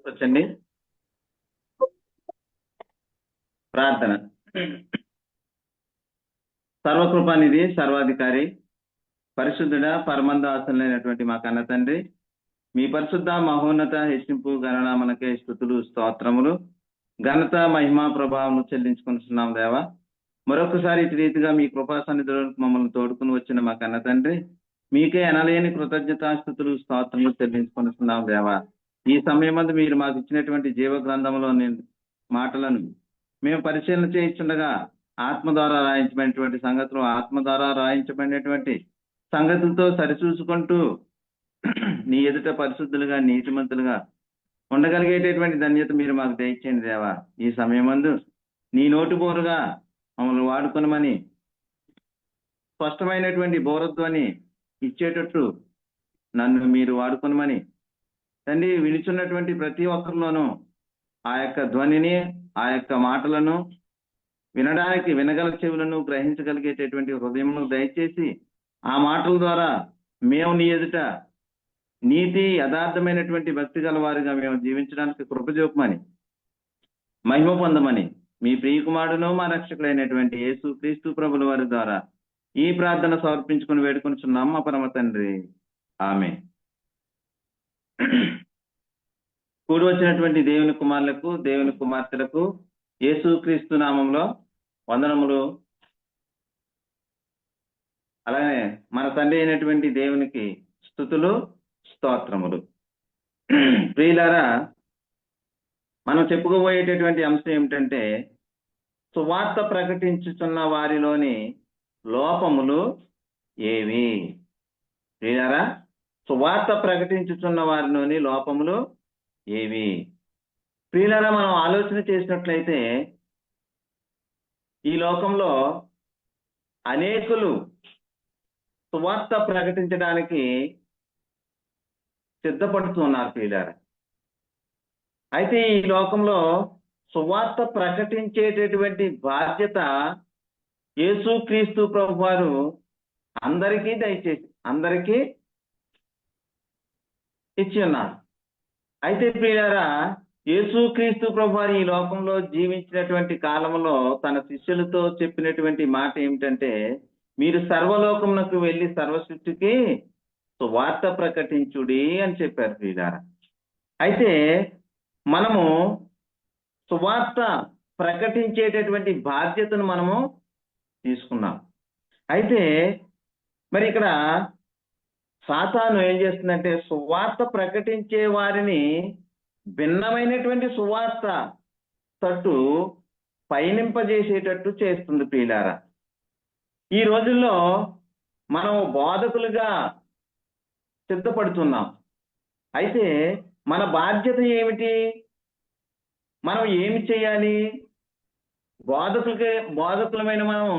వచ్చండి. ప్రార్థన. సర్వకృపానిధి, సర్వాధికారి, పరిశుద్ధుడ, పరమందాసనైనటువంటి మా కన్న తండ్రి, మీ పరిశుద్ధ మహోన్నత హెచ్చింపు గణనామనకే స్తుతులు స్తోత్రములు, ఘనత మహిమ ప్రభావం చెల్లించుకుంటున్నాం దేవా. మరొకసారి ఇటు రీతిగా మీ కృపా సన్నిధిలోకి మమ్మల్ని తోడుకుని వచ్చిన మా కన్న తండ్రి, మీకే అనలేని కృతజ్ఞతాస్తుతులు స్తోత్రములు చెల్లించుకుంటున్నాం దేవా. ఈ సమయమందు మీరు మాకు ఇచ్చినటువంటి జీవ గ్రంథంలోని మాటలను మేము పరిశీలన చేయించుండగా ఆత్మ ద్వారా రాయించబడినటువంటి సంగతులు, ఆత్మ ద్వారా రాయించబడినటువంటి సంగతులతో సరిచూసుకుంటూ నీ ఎదుట పరిశుద్ధులుగా, నీతిమంతులుగా ఉండగలిగేటటువంటి ధన్యత మీరు మాకు దయచేయండి దేవా. ఈ సమయమందు నీ నోటి బోరుగా మమ్మల్ని వాడుకొనమని, స్పష్టమైనటువంటి బోరధ్వని ఇచ్చేటట్టు నన్ను మీరు వాడుకొనమని తండ్రి, వినిచున్నటువంటి ప్రతి ఒక్కరిలోనూ ఆ యొక్క ధ్వనిని, ఆ యొక్క మాటలను వినడానికి వినగల చెవులను, గ్రహించగలిగేటటువంటి హృదయమును దయచేసి ఆ మాటల ద్వారా మేము నీ ఎదుట నీతి యథార్థమైనటువంటి భక్తి గల వారిగా మేము జీవించడానికి కృపజోపమని, మహిమ పొందమని మీ ప్రియకుమారుడును మా రక్షకుడైనటువంటి యేసు క్రీస్తు ప్రభుల వారి ద్వారా ఈ ప్రార్థన సమర్పించుకుని వేడుకొనిచున్నాం మా పరమ తండ్రి. ఆమేన్. కూడి వచ్చినటువంటి దేవుని కుమారులకు, దేవుని కుమార్తెలకు యేసు క్రీస్తు నామంలో వందనములు. అలాగే మన తండ్రి అయినటువంటి దేవునికి స్తుతులు స్తోత్రములు. ప్రియులారా, మనం చెప్పుకోబోయేటటువంటి అంశం ఏమిటంటే, సువార్త ప్రకటించుచున్న వారిలోని లోపములు ఏవి? ప్రియులారా, సువార్త ప్రకటించుచున్న వారిలోని లోపములు ఏవి? ప్రియులారా, మనం ఆలోచన చేసినట్లయితే ఈ లోకంలో అనేకులు సువార్త ప్రకటించడానికి సిద్ధపడుతున్నారు ప్రియులారా. అయితే ఈ లోకంలో సువార్త ప్రకటించేటటువంటి బాధ్యత యేసుక్రీస్తు ప్రభు వారు అందరికీ ఇచ్చి ఉన్నారు. అయితే ప్రియులారా, యేసుక్రీస్తు ప్రభు వారు ఈ లోకంలో జీవించినటువంటి కాలంలో తన శిష్యులతో చెప్పినటువంటి మాట ఏమిటంటే, మీరు సర్వలోకమునకు వెళ్ళి సర్వసృష్టికి సువార్త ప్రకటించుడి అని చెప్పారు ప్రియులారా. అయితే మనము సువార్త ప్రకటించేటటువంటి బాధ్యతను మనము తీసుకున్నాం. అయితే మరి ఇక్కడ సాతాను ఏం చేస్తుందంటే, సువార్త ప్రకటించే వారిని భిన్నమైనటువంటి సువార్త తట్టు పయనింపజేసేటట్టు చేస్తుంది ప్రియులారా. ఈ రోజుల్లో మనం బోధకులుగా సిద్ధపడుతున్నాం. అయితే మన బాధ్యత ఏమిటి? మనం ఏమి చేయాలి? బోధకులమైన మనం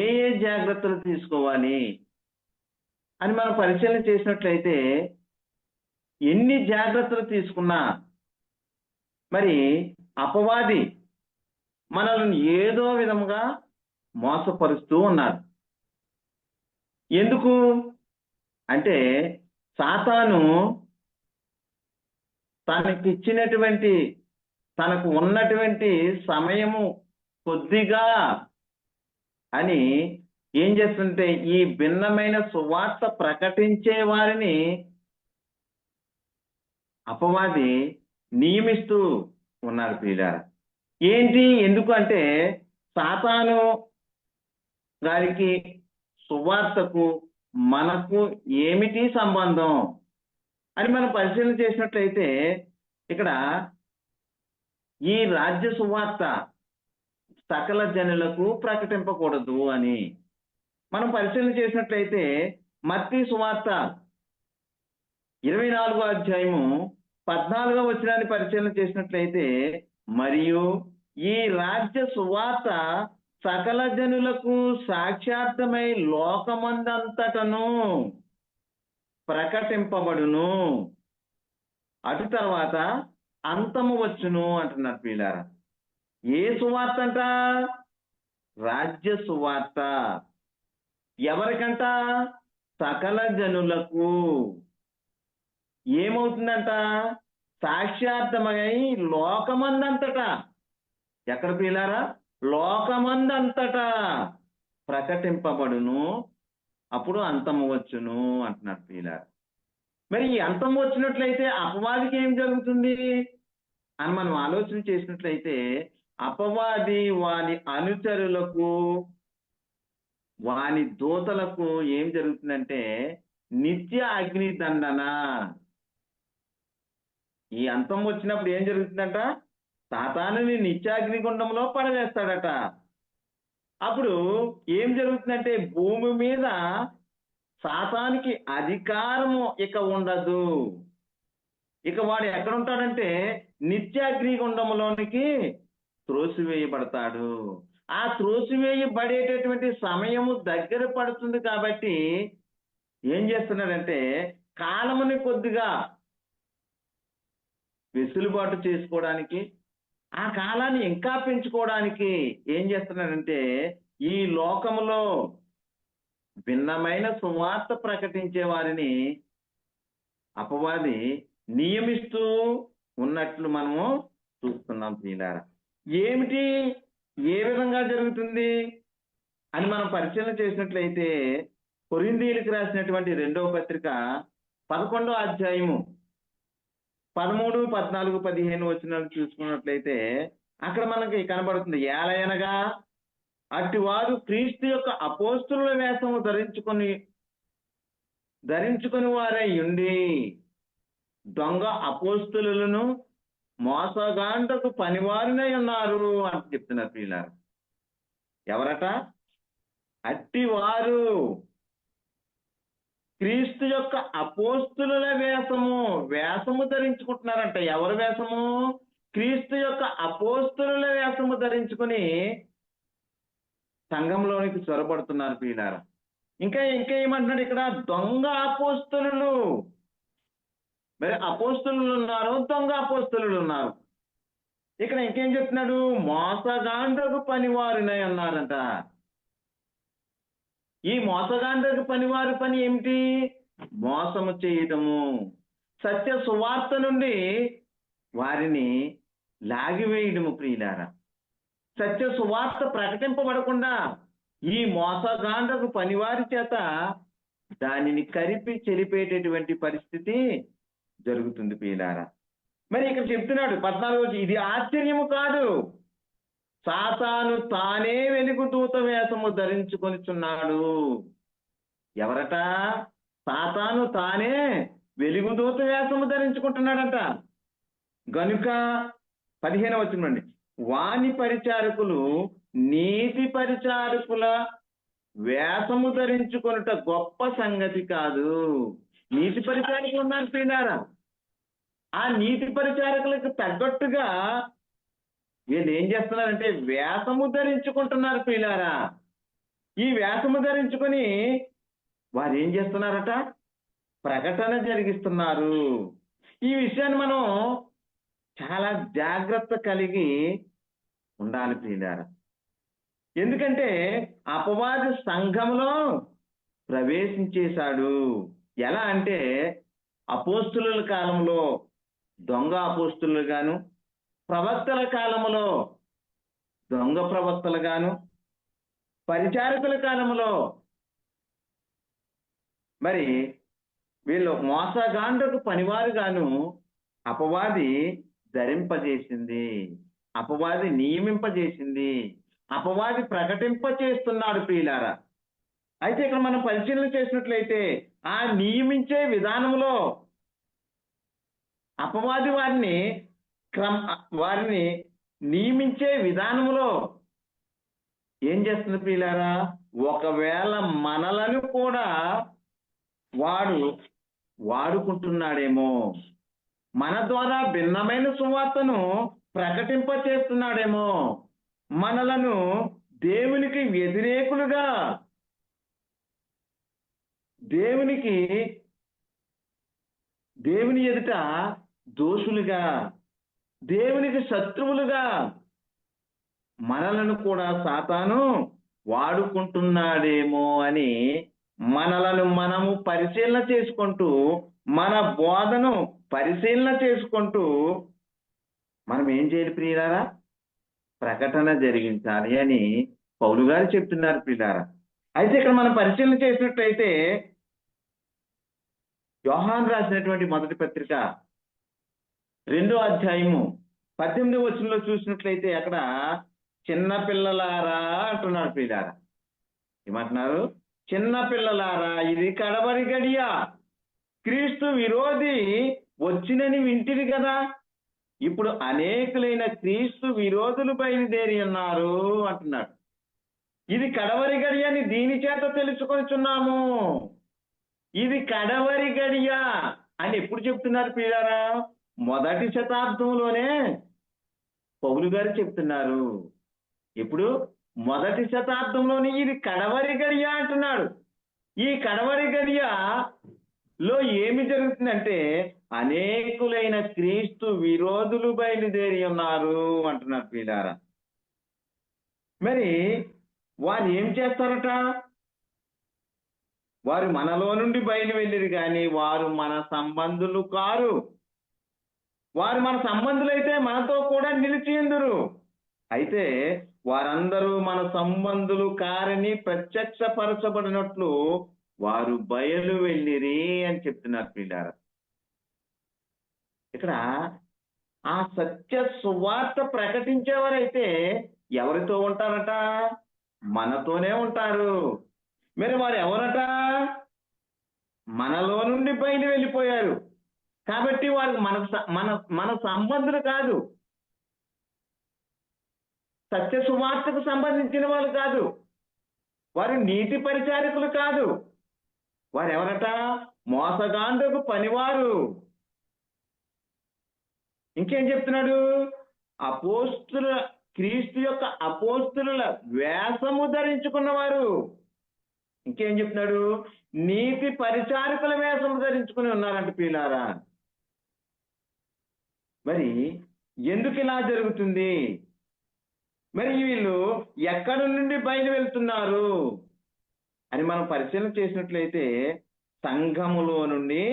ఏ జాగ్రత్తలు తీసుకోవాలి అని మనం పరిశీలన చేసినట్లయితే, ఎన్ని జాగ్రత్తలు తీసుకున్నా మరి అపవాది మనల్ని ఏదో విధంగా మోసపరుస్తూ ఉన్నాడు. ఎందుకు అంటే, సాతాను తనకు ఉన్నటువంటి సమయము కొద్దిగా అని ఏం చేస్తుంటే, ఈ భిన్నమైన సువార్త ప్రకటించే వారిని అపవాది నియమిస్తూ ఉన్నారు ప్రియులారా. ఎందుకు అంటే, సాతాను గారికి సువార్తకు మనకు ఏమిటి సంబంధం అని మనం పరిశీలన చేసినట్లయితే, ఇక్కడ ఈ రాజ్య సువార్త సకల జనులకు ప్రకటింపకూడదు అని మనం పరిశీలన చేసినట్లయితే, మత్తయి సువార్త 24వ అధ్యాయము 14వ వచనాన్ని పరిశీలన చేసినట్లయితే, మరియు ఈ రాజ్య సువార్త సకల జనులకు సాక్షార్థమై లోకమందంతటను ప్రకటింపబడును, అటు తర్వాత అంతము వచ్చును అంటున్నారు ప్రియులారా. ఏ సువార్త అంట? రాజ్య సువార్త. ఎవరికంట? సకల జనులకు. ఏమవుతుందంట? సాక్ష్యార్థమై లోకమందంతటా, ఎక్కడ ప్రియులారా? లోకమందంతటా ప్రకటింపబడును, అప్పుడు అంతము వచ్చును అంటున్నారు ప్రియులారా. మరి ఈ అంతం వచ్చినట్లయితే అపవాదికి ఏం జరుగుతుంది అని మనం ఆలోచన చేసినట్లయితే, అపవాది వాని అనుచరులకు, వాని దూతలకు ఏం జరుగుతుందంటే నిత్య అగ్ని దండన. ఈ అంతం వచ్చినప్పుడు ఏం జరుగుతుందంట? సాతానుని నిత్యాగ్నిగుండంలో పడవేస్తాడట. అప్పుడు ఏం జరుగుతుందంటే భూమి మీద సాతానికి అధికారము ఇక ఉండదు. ఇక వాడు ఎక్కడ ఉంటాడంటే నిత్యాగ్నిగుండంలోనికి త్రోసివేయబడతాడు. ఆ త్రోసివేయబడేటటువంటి సమయము దగ్గర పడుతుంది కాబట్టి ఏం చేస్తున్నాడంటే కాలముని కొద్దిగా వెసులుబాటు చేసుకోవడానికి, ఆ కాలాన్ని ఇంకా పెంచుకోవడానికి ఏం చేస్తున్నాడంటే ఈ లోకములో భిన్నమైన సువార్త ప్రకటించే వారిని అపవాది నియమిస్తూ ఉన్నట్లు మనము చూస్తున్నాం ప్రియులారా. ఏమిటి, ఏ విధంగా జరుగుతుంది అని మనం పరిశీలన చేసినట్లయితే కొరింథీయులకు రాసినటువంటి 2వ పత్రిక 11వ అధ్యాయము 13, 14, 15 వచనాలు చూసుకున్నట్లయితే అక్కడ మనకి కనబడుతుంది. ఏలయనగా అట్టివారు క్రీస్తు యొక్క అపోస్తుల వేషము ధరించుకొని వారై ఉండి దొంగ అపోస్తులను మోసగాంటకు పనివారినై ఉన్నారు అని చెప్తున్నారు ప్రియులారా. ఎవరట? అట్టివారు క్రీస్తు యొక్క అపోస్తుల వేషము ధరించుకుంటున్నారంట. ఎవరి వేషము? క్రీస్తు యొక్క అపోస్తుల వేషము ధరించుకుని సంఘంలోనికి చొరబడుతున్నారు ప్రియులారా. ఇంకా ఏమంటున్నాడు ఇక్కడ? దొంగ అపోస్తులు. మరి అపోస్తులు ఉన్నారు, దొంగ అపోస్తులు ఉన్నారు. ఇక్కడ ఇంకేం చెప్తున్నాడు? మోసగాండ్రకు పనివారినై ఉన్నారంట. ఈ మోసగాండ్రకు పనివారి పని ఏమిటి? మోసము చేయటము, సత్య సువార్త నుండి వారిని లాగివేయడము ప్రియులారా. సత్య సువార్త ప్రకటింపబడకుండా ఈ మోసగాండ్రకు పనివారి చేత దానిని కరిపి చెరిపేటటువంటి పరిస్థితి జరుగుతుంది ప్రియులారా. మరి ఇక్కడ చెప్తున్నాడు 14వ, ఇది ఆశ్చర్యము కాదు, సాతాను తానే వెలుగుదూత వేషము ధరించుకొనిచున్నాడు. ఎవరట? సాతాను తానే వెలుగుదూత వేషము ధరించుకుంటున్నాడంట. గనుక 15వ వచనం, వాని పరిచారకులు నీతి పరిచారకుల వేషము ధరించుకొనుట గొప్ప సంగతి కాదు. నీతి పరిచారకులు ఉన్నారు ప్రియులారా. ఆ నీతి పరిచారకులకు తగ్గట్టుగా వీళ్ళు ఏం చేస్తున్నారంటే వేషము ధరించుకుంటున్నారు ప్రియులారా. ఈ వేషము ధరించుకొని వారు ఏం చేస్తున్నారట? ప్రకటన జరిగిస్తున్నారు. ఈ విషయాన్ని మనం చాలా జాగ్రత్త కలిగి ఉండాలి ప్రియులారా. ఎందుకంటే అపవాది సంఘంలో ప్రవేశించేశాడు. ఎలా అంటే అపోస్తుల కాలంలో దొంగ అపోస్తులు గాను, ప్రవక్తల కాలంలో దొంగ ప్రవక్తలు గాను, పరిచారకుల కాలంలో మరి వీళ్ళు మోసగాండ్రకు పనివారు గాను అపవాది ధరింపజేసింది, అపవాది నియమింపజేసింది, అపవాది ప్రకటింపచేస్తున్నాడు ప్రియులారా. అయితే ఇక్కడ మనం పరిశీలన చేసినట్లయితే ఆ నియమించే విధానంలో అపవాది వారిని నియమించే విధానంలో ఏం చేస్తుంది ప్రియులారా? ఒకవేళ మనలను కూడా వాడుకుంటున్నాడేమో, మన ద్వారా భిన్నమైన సువార్తను ప్రకటింప చేస్తున్నాడేమో, మనలను దేవునికి వ్యతిరేకులుగా, దేవుని ఎదుట దోషులుగా, దేవునికి శత్రువులుగా మనలను కూడా సాతాను వాడుకుంటున్నాడేమో అని మనలను మనము పరిశీలన చేసుకుంటూ మన బోధను పరిశీలన చేసుకుంటూ మనం ఏం చేయాలి ప్రియులారా? ప్రకటన జరిగించాలి అని పౌలు గారు చెప్తున్నారు ప్రియులారా. అయితే ఇక్కడ మనం పరిశీలన చేసినట్లయితే యోహాను రాసినటువంటి మొదటి పత్రిక 2వ అధ్యాయము 18వ వచనంలో చూసినట్లయితే అక్కడ చిన్న పిల్లలారా అంటున్నారు ప్రియులారా. ఏమంటున్నారు? చిన్న పిల్లలారా, ఇది కడవరి గడియ, క్రీస్తు విరోధి వచ్చినని వింటివి కదా. ఇప్పుడు అనేకులైన క్రీస్తు విరోధులు బయలుదేరి ఉన్నారు అంటున్నాడు. ఇది కడవరి గడియ అని దీని చేత తెలుసుకొనిచున్నాము. ఇది కడవరి గడియ అని ఎప్పుడు చెప్తున్నారు ప్రియులారా? మొదటి శతాబ్దంలోనే పౌలు గారు చెప్తున్నారు. ఇప్పుడు మొదటి శతాబ్దంలోనే ఇది కడవరి గడియ అంటున్నాడు. ఈ కడవరి గడియలో ఏమి జరుగుతుందంటే అనేకులైన క్రీస్తు విరోధులు బయలుదేరి ఉన్నారు అంటున్నారు ప్రియులారా. మరి వారు ఏం చేస్తారట? వారు మనలో నుండి బయలు వెళ్ళిరు కానీ వారు మన సంబంధులు కారు. వారు మన సంబంధులైతే మనతో కూడా నిలిచియుందురు. అయితే వారందరూ మన సంబంధులు కారని ప్రత్యక్షపరచబడినట్లు వారు బయలు వెళ్ళిరి అని చెప్తున్నారు ప్రియులారా. ఇక్కడ ఆ సత్య సువార్త ప్రకటించేవారైతే ఎవరితో ఉంటారట? మనతోనే ఉంటారు. మరి వారు ఎవరట? మనలో నుండి బయలు వెళ్ళిపోయారు కాబట్టి వారు మన సంబంధులు కాదు, సత్య సువార్తకు సంబంధించిన వాళ్ళు కాదు, వారు నీతి పరిచారకులు కాదు. వారు ఎవరట? మోసగాండ్రకు పనివారు. ఇంకేం చెప్తున్నాడు? అపోస్తుల క్రీస్తు యొక్క అపోస్తుల వేషము ధరించుకున్నవారు. ఇంకేం చెప్తున్నాడు? నీతి పరిచారకుల వేషము ధరించుకుని ఉన్నారంట ప్రియులారా. మరి ఎందుకు ఇలా జరుగుతుంది? మరి వీళ్ళు ఎక్కడి నుండి బయలు వెళ్తున్నారు అని మనం పరిశీలన చేసినట్లయితే సంఘములో నుండి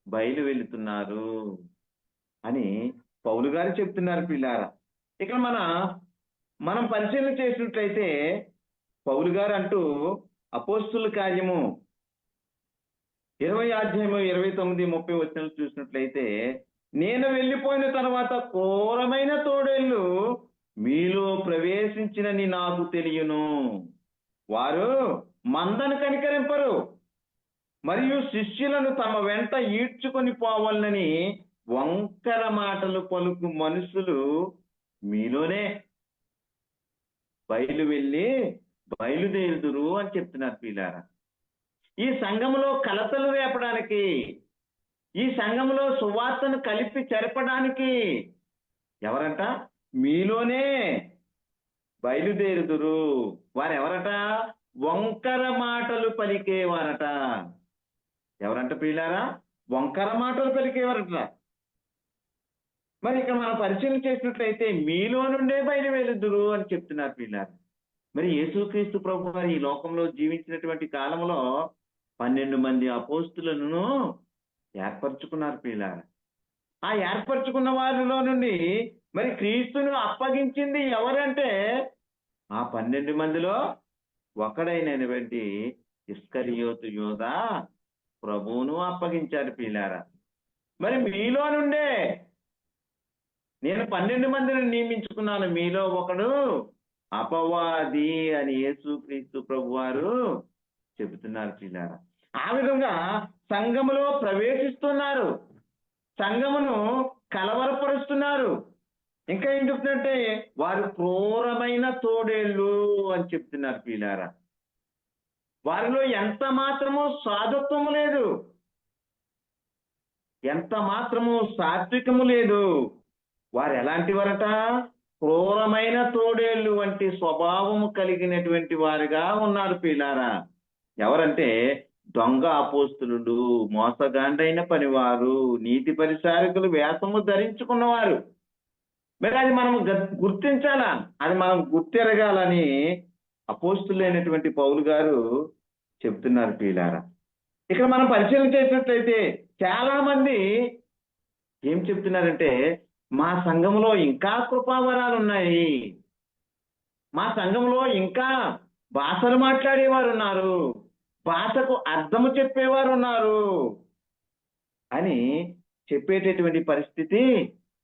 బయలు వెళుతున్నారు అని పౌలు గారు చెప్తున్నారు ప్రియులారా. ఇక్కడ మనం పరిశీలన చేసినట్లయితే పౌలు గారు అంటూ అపోస్తుల కార్యము 20వ అధ్యాయము 29, 30 వచనాలు చూసినట్లయితే, నేను వెళ్ళిపోయిన తర్వాత ఘోరమైన తోడేళ్లు మీలో ప్రవేశించినని నాకు తెలియను. వారు మందను కనికరింపరు మరియు శిష్యులను తమ వెంట ఈడ్చుకొని పోవాలని వంకర మాటలు పలుకు మనుషులు మీలోనే బయలుదేరుదురు అని చెప్తున్నారు ప్రియులారా. ఈ సంఘములో కలతలు రేపడానికి, ఈ సంఘములో సువార్తను కలిపి చెరపడానికి ఎవరంట? మీలోనే బయలుదేరుదురు. వారు ఎవరట? వంకర మాటలు పలికేవారట. ఎవరంట ప్రియులారా? వంకర మాటలు పలికేవారట. మరి ఇక్కడ మనం పరిశీలన చేసినట్లయితే మీలో నుండే బయలు వెలుదురు అని చెప్తున్నారు ప్రియులారా. మరి యేసుక్రీస్తు ప్రభు వారు ఈ లోకంలో జీవించినటువంటి కాలంలో 12 మంది అపోస్తులను ఏర్పరచుకున్నారు ప్రియులారా. ఆ ఏర్పరచుకున్న వారిలో నుండి మరి క్రీస్తును అప్పగించింది ఎవరంటే ఆ 12 మందిలో ఒకడైనటువంటి ఇస్కరియోతు యూదా ప్రభువును అప్పగించారు ప్రియులారా. మరి మీలో నుండే నేను 12 మందిని నియమించుకున్నాను, మీలో ఒకడు అపవాది అని యేసుక్రీస్తు ప్రభు వారు చెబుతున్నారు ప్రియులారా. ఆ విధంగా సంఘములో ప్రవేశిస్తున్నారు, సంఘమును కలవరపరుస్తున్నారు. ఇంకా ఏం చెప్తుందంటే వారు క్రూరమైన తోడేళ్ళు అని చెప్తున్నారు ప్రియులారా. వారిలో ఎంత మాత్రము సాధుత్వము లేదు, ఎంత మాత్రము సాత్వికము లేదు. వారు ఎలాంటి వారట? క్రూరమైన తోడేళ్ళు వంటి స్వభావము కలిగినటువంటి వారుగా ఉన్నారు ప్రియులారా. ఎవరంటే దొంగ అపోస్తులు, మోసగాండైన పనివారు, నీతి పరిచారకులు వేషము ధరించుకున్నవారు. మరి అది మనం గుర్తించాలా, అది మనం గుర్తెరగాలని అపోస్తులైనటువంటి పౌలు గారు చెప్తున్నారు ప్రియులారా. ఇక్కడ మనం పరిశీలన చేసినట్లయితే చాలా మంది ఏం చెప్తున్నారంటే మా సంఘంలో ఇంకా కృపావరాలు ఉన్నాయి, మా సంఘంలో ఇంకా భాషలు మాట్లాడేవారు ఉన్నారు, భాషకు అర్థము చెప్పేవారు ఉన్నారు అని చెప్పేటటువంటి పరిస్థితి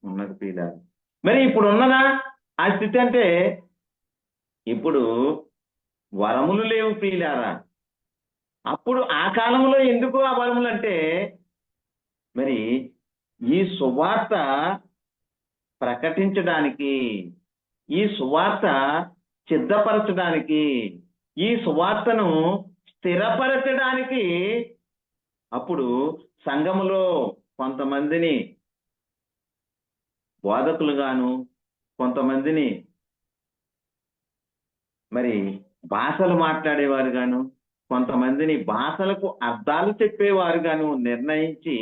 ఉన్నది ప్రియులారా. మరి ఇప్పుడు ఉన్నదా ఆ స్థితి? అంటే ఇప్పుడు వరములు లేవు ప్రియులారా. అప్పుడు ఆ కాలంలో ఎందుకు ఆ వరములు అంటే, మరి ఈ సువార్త ప్రకటించడానికి, ఈ సువార్త సిద్ధపరచడానికి, ఈ సువార్తను స్థిరపరచడానికి అప్పుడు సంఘములో కొంతమందిని బోధకులుగాను, కొంతమందిని మరి భాషలు మాట్లాడేవారు గాను, కొంతమందిని భాషలకు అర్థాలు చెప్పేవారు గాను నిర్ణయించి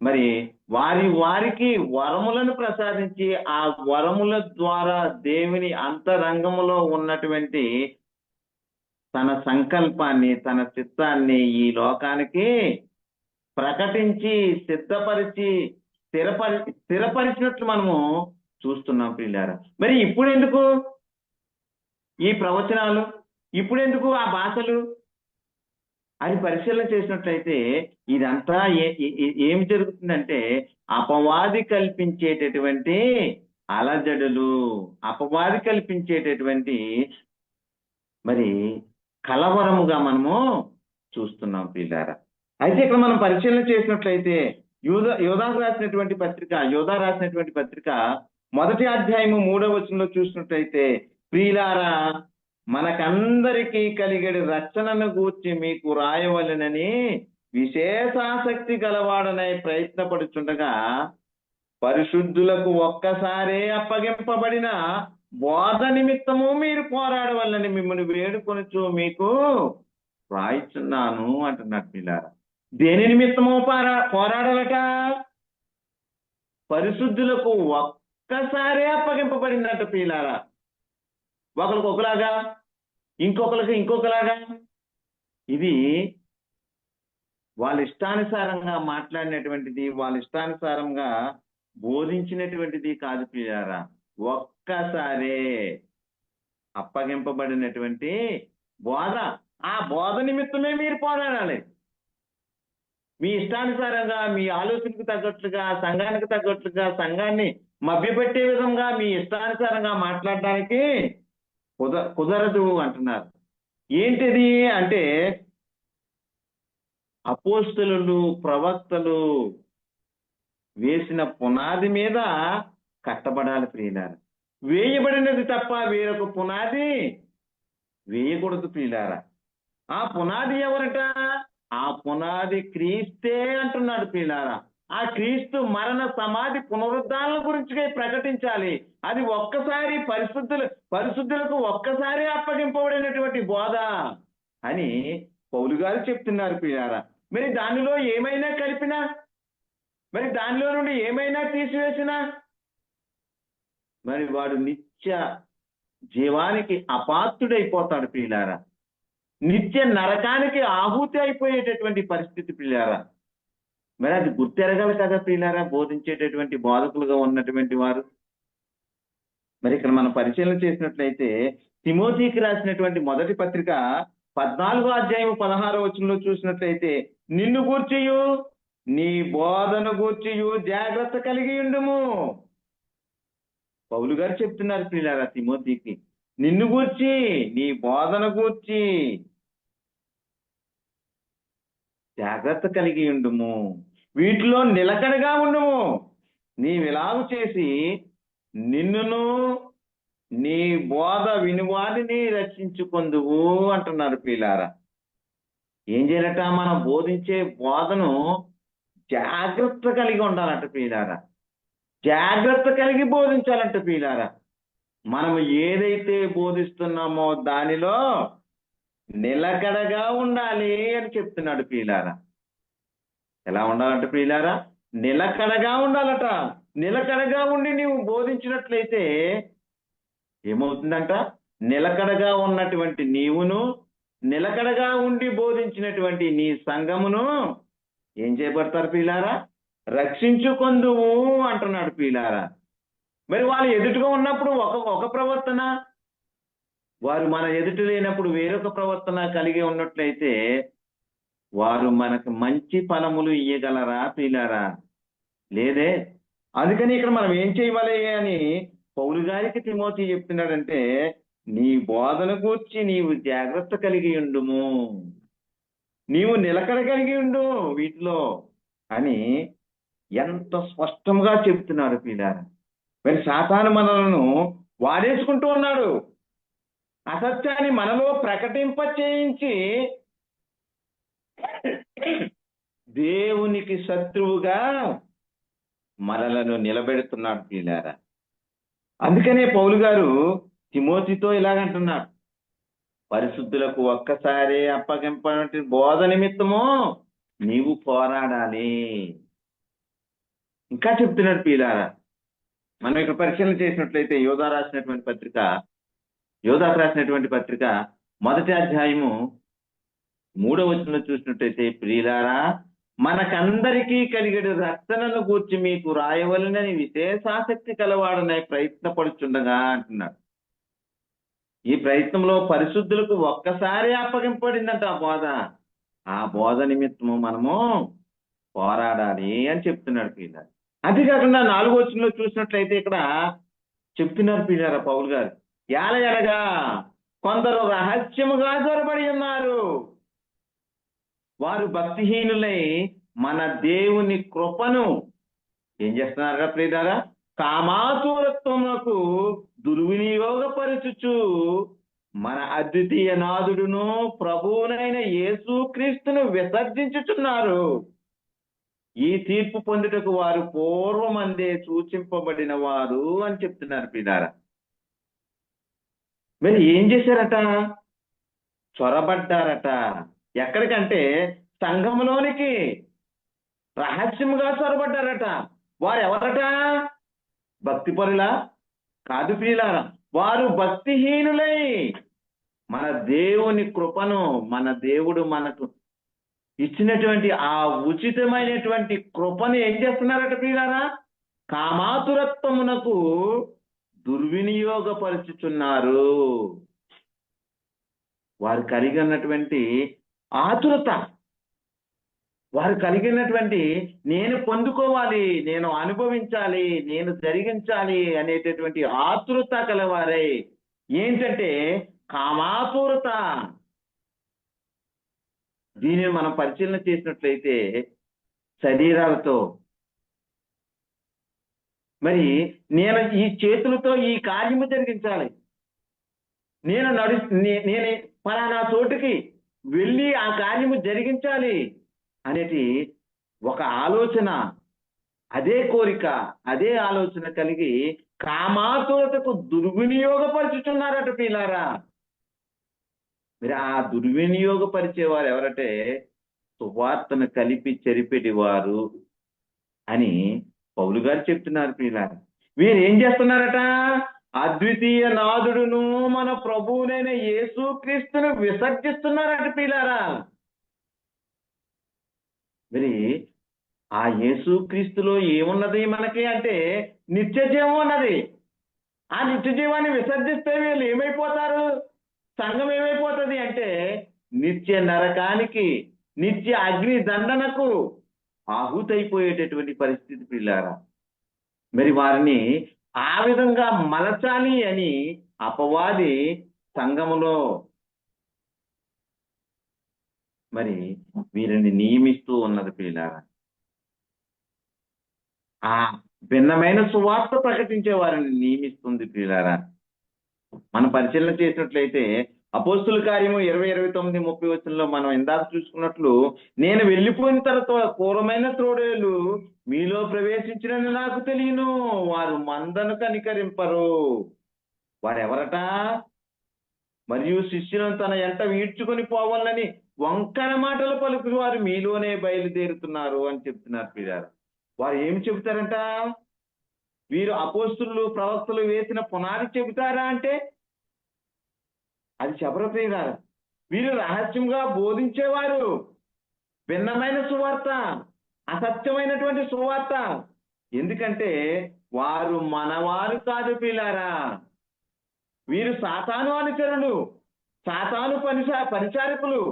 మరి వారికి వరములను ప్రసాదించి ఆ వరముల ద్వారా దేవుని అంతరంగములో ఉన్నటువంటి తన సంకల్పాన్ని, తన చిత్తాన్ని ఈ లోకానికి ప్రకటించి సిద్ధపరిచి స్థిరపరిచినట్లు మనము చూస్తున్నాం ప్రియులారా. మరి ఇప్పుడు ఎందుకు ఈ ప్రవచనాలు, ఇప్పుడు ఎందుకు ఆ భాషలు అని పరిశీలన చేసినట్లయితే ఇదంతా ఏమి జరుగుతుందంటే అపవాది కల్పించేటటువంటి అలజడులు, అపవాది కల్పించేటటువంటి మరి కలవరముగా మనము చూస్తున్నాం ప్రియులారా. అయితే ఇక్కడ మనం పరిశీలన చేసినట్లయితే యోధా రాసినటువంటి పత్రిక మొదటి అధ్యాయము 3వ వచనంలో చూసినట్లయితే, ప్రియులారా మనకందరికీ కలిగడి రక్షణను గూర్చి మీకు రాయవలెనని విశేషాసక్తి గలవాడనై ప్రయత్నపడుచుండగా పరిశుద్ధులకు ఒక్కసారే అప్పగింపబడిన బోధ నిమిత్తము మీరు పోరాడవలని మిమ్మల్ని వేడుకొనుచు మీకు రాయిచున్నాను అంటున్నారు ప్రియులారా. దేని నిమిత్తము పోరాడాలట? పరిశుద్ధులకు ఒక్కసారే అప్పగింపబడిందట ప్రియులారా. ఒకరికి ఒకలాగా, ఇంకొకరికి ఇంకొకలాగా. ఇది వాళ్ళ ఇష్టానుసారంగా మాట్లాడినటువంటిది, వాళ్ళ ఇష్టానుసారంగా బోధించినటువంటిది కాదు ప్రియులారా. ఒక్కసారే అప్పగింపబడినటువంటి బోధ, ఆ బోధ నిమిత్తమే మీరు పోరాడాలి. మీ ఇష్టానుసారంగా, మీ ఆలోచనకు తగ్గట్లుగా, సంఘానికి తగ్గట్లుగా, సంఘాన్ని మభ్యపెట్టే విధంగా మీ ఇష్టానుసారంగా మాట్లాడడానికి కుదరదు అంటున్నారు. ఏంటిది అంటే అపోస్తలులు, ప్రవక్తలు వేసిన పునాది మీద కట్టబడాలి ప్రియులారా. వేయబడినది తప్ప వేరొక పునాది వేయకూడదు ప్రియులారా. ఆ పునాది ఎవరట? ఆ పునాది క్రీస్తే అంటున్నాడు ప్రియులారా. ఆ క్రీస్తు మరణ, సమాధి, పునరుద్ధానాల గురించి ప్రకటించాలి. అది ఒక్కసారి పరిశుద్ధులకు ఒక్కసారి అప్పగింపబడినటువంటి బోధ అని పౌలు గారు చెప్తున్నారు ప్రియులారా. మరి దానిలో ఏమైనా కలిపినా, మరి దానిలో నుండి ఏమైనా తీసివేసినా మరి వాడు నిత్య జీవానికి అపాత్రుడైపోతాడు ప్రియులారా. నిత్య నరకానికి ఆహుతి అయిపోయేటటువంటి పరిస్థితి ప్రియులారా. మరి అది గుర్తెరగాలి కదా ప్రియులారా, బోధించేటటువంటి బోధకులుగా ఉన్నటువంటి వారు. మరి ఇక్కడ మనం పరిశీలన చేసినట్లయితే తిమోతికి రాసినటువంటి మొదటి పత్రిక 14వ అధ్యాయం 16వ వచనంలో చూసినట్లయితే, నిన్ను గూర్చియు నీ బోధను గూర్చియు జాగ్రత్త కలిగి ఉండుము. పౌలు గారు చెప్తున్నారు ప్రియులారా తిమోతికి, నిన్ను గూర్చి, నీ బోధన గూర్చి జాగ్రత్త కలిగి ఉండుము, వీటిలో నిలకడగా ఉండుము. నీవిలాగు చేసి నిన్నును నీ బోధ వినువారిని రక్షించుకొందువు అంటున్నారు ప్రియులారా. ఏం చేయాలట? మనం బోధించే బోధను జాగ్రత్త కలిగి ఉండాలంట ప్రియులారా. జాగ్రత్త కలిగి బోధించాలంట ప్రియులారా. మనం ఏదైతే బోధిస్తున్నామో దానిలో నిలకడగా ఉండాలి అని చెప్తున్నాడు ప్రియులారా. ఎలా ఉండాలంట ప్రియులారా? నిలకడగా ఉండాలట. నిలకడగా ఉండి నీవు బోధించినట్లయితే ఏమవుతుందంట? నిలకడగా ఉన్నటువంటి నీవును, నిలకడగా ఉండి బోధించినటువంటి నీ సంఘమును ఏం చేయబడతారు ప్రియులారా? రక్షించుకొందువు అంటున్నాడు ప్రియులారా. మరి వాళ్ళు ఎదుటిగా ఉన్నప్పుడు ఒక ప్రవర్తన, వారు మన ఎదుట లేనప్పుడు వేరొక ప్రవర్తన కలిగి ఉన్నట్లయితే వారు మనకు మంచి ఫలములు ఇయ్యగలరా ప్రియులారా? లేదే. అందుకని ఇక్కడ మనం ఏం చేయవాలి అని పౌలు గారికి తిమోతి చెప్తున్నాడంటే, నీ బోధన గూర్చి నీవు జాగ్రత్త కలిగి ఉండుము, నీవు నిలకడ కలిగి ఉండు వీటిలో అని ఎంత స్పష్టంగా చెప్తున్నారు ప్రియులారా. మరి సాతాను మనలను వాడేసుకుంటూ ఉన్నాడు, అసత్యాన్ని మనలో ప్రకటింప చేయించి దేవునికి శత్రువుగా మనలను నిలబెడుతున్నాడు ప్రియులారా. అందుకనే పౌలు గారు తిమోతితో ఇలాగంటున్నాడు, పరిశుద్ధులకు ఒక్కసారి అప్పగింపటి బోధ నిమిత్తము నీవు పోరాడాలి. ఇంకా చెప్తున్నాడు ప్రియులారా. మనం ఇక్కడ పరిశీలన చేసినట్లయితే యోధాకు రాసినటువంటి పత్రిక 1వ అధ్యాయము 3వ వచనంలో చూసినట్లయితే, ప్రియులారా మనకందరికీ కలిగేడు రక్షణను గూర్చి మీకు రాయవలనని విశేషాసక్తి కలవాడనై ప్రయత్నపడుచుండగా అంటున్నాడు. ఈ ప్రయత్నంలో పరిశుద్ధులకు ఒక్కసారి అప్పగింపబడిందంట ఆ బోధ. ఆ బోధ నిమిత్తము మనము పోరాడాలి అని చెప్తున్నాడు ప్రియులారా. అంతేకాకుండా 4వ వచనంలో చూసినట్లయితే ఇక్కడ చెప్తున్నారు ప్రియులారా పౌలు గారు, ఎలగనగా కొందరు రహస్యముగా దొరబడి ఉన్నారు, వారు భక్తిహీనులై మన దేవుని కృపను ఏం చేస్తున్నారా ప్రియులారా? కామాతురత్వములకు దుర్వినియోగపరచుచు మన అద్వితీయ నాథుడును ప్రభువునైన యేసుక్రీస్తును విసర్జించుచున్నారు. ఈ తీర్పు పొందుటకు వారు పూర్వమందే సూచింపబడిన వారు అని చెప్తున్నారు ప్రియులారా. మరి ఏం చేశారట? చొరబడ్డారట. ఎక్కడికంటే సంఘంలోనికి రహస్యముగా చొరబడ్డారట. వారు ఎవరట? భక్తిపరులా? కాదు ప్రియులారా, వారు భక్తిహీనులై మన దేవుని కృపను, మన దేవుడు మనకు ఇచ్చినటువంటి ఆ ఉచితమైనటువంటి కృపను ఏం చేస్తున్నారట ప్రియులారా? కామాతురత్వమునకు దుర్వినియోగపరుచుచున్నారు. వారు కలిగి ఉన్నటువంటి ఆతురత, వారు కలిగినటువంటి నేను పొందుకోవాలి, నేను అనుభవించాలి, నేను జరిగించాలి అనేటటువంటి ఆతురత కలవారై ఏంటంటే కామాతురత. దీనిని మనం పరిశీలన చేసినట్లయితే శరీరాలతో, మరి నేను ఈ చేతులతో ఈ కార్యము జరిగించాలి, నేను పలానా చోటుకి వెళ్ళి ఆ కార్యము జరిగించాలి అనేది ఒక ఆలోచన, అదే కోరిక, అదే ఆలోచన కలిగి కామాతురతకు దుర్వినియోగపరుచుతున్నారట ప్రియులారా. మరి ఆ దుర్వినియోగపరిచేవారు ఎవరంటే సువార్తను కలిపి చెరిపెటి వారు అని పౌలు గారు చెప్తున్నారు ప్రియులారా. వీరు ఏం చేస్తున్నారట? అద్వితీయ నాథుడును మన ప్రభువునైన యేసుక్రీస్తును విసర్జిస్తున్నారట ప్రియులారా. మరి ఆ యేసుక్రీస్తులో ఏమున్నది మనకి అంటే నిత్య జీవం ఉన్నది. ఆ నిత్య జీవాన్ని విసర్జిస్తే వీళ్ళు ఏమైపోతారు? సంఘం ఏమైపోతుంది అంటే నిత్య నరకానికి, నిత్య అగ్ని దండనకు ఆహుతైపోయేటటువంటి పరిస్థితి ప్రియులారా. మరి వారిని ఆ విధంగా మలచాలి అని అపవాది సంఘములో మరి వీరిని నియమిస్తూ ఉన్నది ప్రియులారా. ఆ భిన్నమైన సువార్త ప్రకటించే వారిని నియమిస్తుంది ప్రియులారా. మనం పరిశీలన చేసినట్లయితే అపోస్తుల కార్యము 20:29-30 వచనంలో మనం ఇందాక చూసుకున్నట్లు, నేను వెళ్ళిపోయిన తర్వాత క్రూరమైన త్రోడేలు మీలో ప్రవేశించినని నాకు తెలియను, వారు మందను కనికరింపరు. వారెవరట? మరియు శిష్యులను తన ఎంట ఈడ్చుకొని పోవాలని వంకర మాటలు పలుకులు వారు మీలోనే బయలుదేరుతున్నారు అని చెప్తున్నారు ప్రియులారా. వారు ఏమి చెబుతారంట? వీరు అపోస్తులు ప్రవక్తలు వేసిన పునాది చెబుతారా అంటే అది చెప్పరు ప్రియులారా. వీరు రహస్యంగా బోధించేవారు, భిన్నమైన సువార్త, అసత్యమైనటువంటి సువార్త. ఎందుకంటే వారు మనవారు కాదు ప్రియులారా, వీరు సాతాను అనుచరులు, సాతాను పరిచారకులు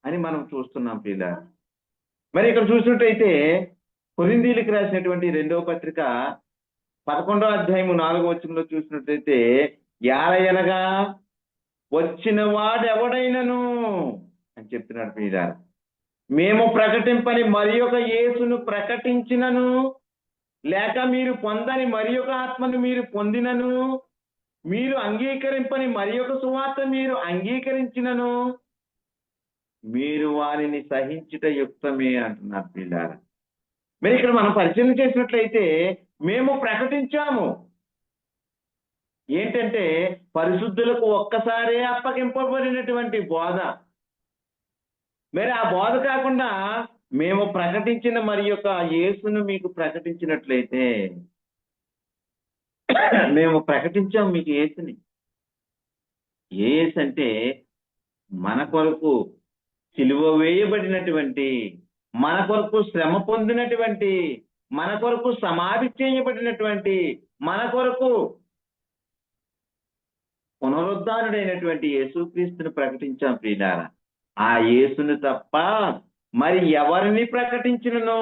అని మనం చూస్తున్నాం ప్రియులారా. మరి ఇక్కడ చూసినట్టయితే కొరింథీయులకు రాసినటువంటి 2వ పత్రిక 11వ అధ్యాయము 4వ వచనంలో చూసినట్టయితే, యాలయనగా వచ్చిన వాడెవడైనను అని చెప్తున్నాడు ప్రియులారా. మేము ప్రకటింపని మరి ఒక యేసును ప్రకటించినను, లేక మీరు పొందని మరి ఒక ఆత్మను మీరు పొందినను, మీరు అంగీకరింపని మరి ఒక సువార్త మీరు అంగీకరించినను, మీరు వారిని సహించుట యుక్తమే అంటున్నారు ప్రియులారా. మరి ఇక్కడ మనం పరిశీలన చేసినట్లయితే మేము ప్రకటించాము ఏంటంటే పరిశుద్ధులకు ఒక్కసారే అప్పగింపబడినటువంటి బోధ. మరి ఆ బోధ కాకుండా మేము ప్రకటించిన మరి యొక్క యేసును మీకు ప్రకటించినట్లయితే, మేము ప్రకటించాం మీకు యేసుని. ఏ యేసు అంటే మన కొరకు సిలువ వేయబడినటువంటి, మన కొరకు శ్రమ పొందినటువంటి, మన కొరకు సమాధి చేయబడినటువంటి, మన కొరకు పునరుద్ధానుడైనటువంటి యేసుక్రీస్తుని ప్రకటించాం ప్రియులారా. ఆ యేసును తప్ప మరి ఎవరిని ప్రకటించినను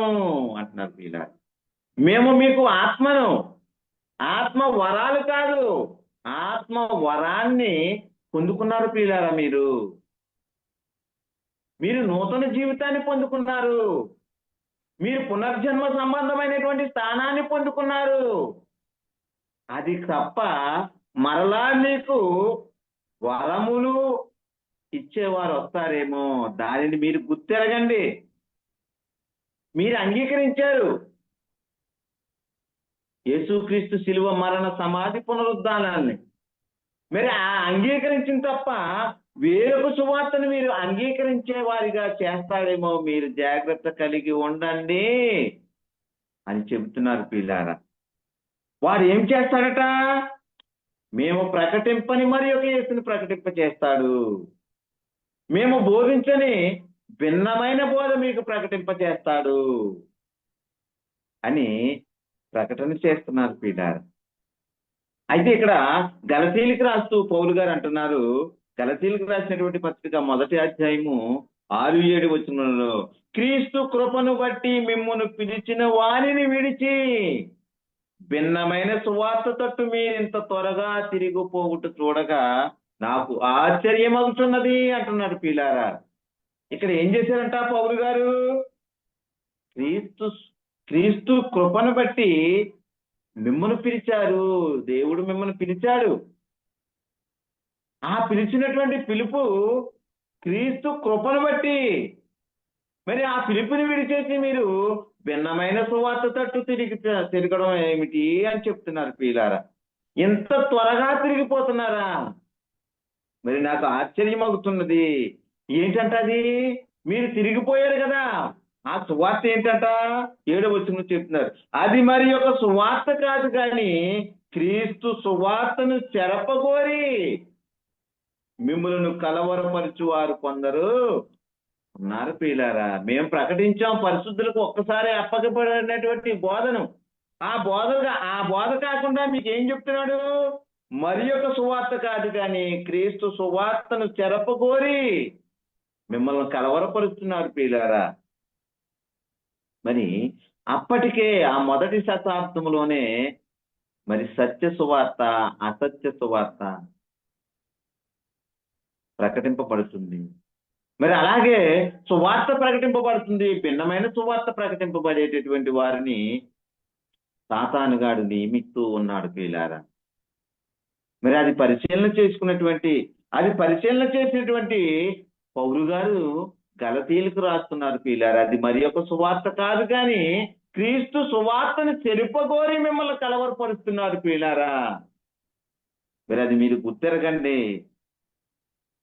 అంటున్నారు ప్రియులారా. మేము మీకు ఆత్మను, ఆత్మ వరాలు కాదు, ఆత్మ వరాన్ని పొందుకున్నారు ప్రియులారా. మీరు నూతన జీవితాన్ని పొందుకున్నారు, మీరు పునర్జన్మ సంబంధమైనటువంటి స్థానాన్ని పొందుకున్నారు. అది తప్ప మరలా మీకు వరములు ఇచ్చేవారు వస్తారేమో, దానిని మీరు గుర్తెరగండి. మీరు అంగీకరించారు యేసుక్రీస్తు శిలువ మరణ సమాధి పునరుద్ధానాన్ని. మరి ఆ అంగీకరించిన తప్ప వేరొక సువార్తను మీరు అంగీకరించే వారిగా చేస్తాడేమో, మీరు జాగ్రత్త కలిగి ఉండండి అని చెబుతున్నారు పిల్లారా. వాడు ఏం చేస్తాడట? మేము ప్రకటింపని మరి ఒక యేసుని ప్రకటింప చేస్తాడు, మేము బోధించని భిన్నమైన బోధ మీకు ప్రకటింప చేస్తాడు అని ప్రకటన చేస్తున్నారు పిల్లారా. అయితే ఇక్కడ గలతీయులకు రాస్తూ పౌలు గారు అంటున్నారు, గలతీయులకు రాసినటువంటి పత్రిక 1వ అధ్యాయము 6-7 వచనంలో, క్రీస్తు కృపను బట్టి మిమ్మును పిలిచిన వారిని విడిచి భిన్నమైన సువార్త తట్టు మీరింత త్వరగా తిరిగిపోవుట చూడగా నాకు ఆశ్చర్యమవుతున్నది అంటున్నారు పిల్లారా. ఇక్కడ ఏం చేశారంట పౌలు గారు? క్రీస్తు కృపను బట్టి మిమ్మల్ని పిలిచారు, దేవుడు మిమ్మల్ని పిలిచాడు. ఆ పిలిచినటువంటి పిలుపు క్రీస్తు కృపను బట్టి. మరి ఆ పిలుపుని విడిచేసి మీరు భిన్నమైన సువార్త తట్టు తిరగడం ఏమిటి అని చెప్తున్నారు పిల్లారా. ఎంత త్వరగా తిరిగిపోతున్నారా? మరి నాకు ఆశ్చర్యం అవుతున్నది. ఏంటంట అది? మీరు తిరిగిపోయారు కదా, ఆ సువార్త ఏంటంట? 7వ వచనంలో చెప్తున్నారు, అది మరి ఒక సువార్త కాదు కానీ క్రీస్తు సువార్తను చెరపగోరి మిమ్మల్ని కలవరపరచు వారు కొందరు ఉన్నారు ప్రియులారా. మేము ప్రకటించాం పరిశుద్ధులకు ఒక్కసారి అప్పగబడినటువంటి బోధను. ఆ బోధ కాకుండా మీకు ఏం చెప్తున్నాడు? మరి ఒక సువార్త కాదు కానీ క్రీస్తు సువార్తను చెరపగోరి మిమ్మల్ని కలవరపరుస్తున్నారు ప్రియులారా. మరి అప్పటికే ఆ మొదటి శతాబ్దంలోనే మరి సత్య సువార్త, అసత్య సువార్త ప్రకటింపబడుతుంది. మరి అలాగే సువార్త ప్రకటింపబడుతుంది, భిన్నమైన సువార్త ప్రకటింపబడేటటువంటి వారిని సాతానుగాడు నియమిస్తూ ఉన్నాడు ప్రియులారా. మరి అది పరిశీలన చేసినటువంటి పౌలు గారు గలతీయులకు రాస్తున్నారు ప్రియులారా. అది మరి ఒక సువార్త కాదు కానీ క్రీస్తు సువార్తను చెరుపగోరి మిమ్మల్ని కలవరపరుస్తున్నారు ప్రియులారా. మరి అది మీరు గుర్తెరగండి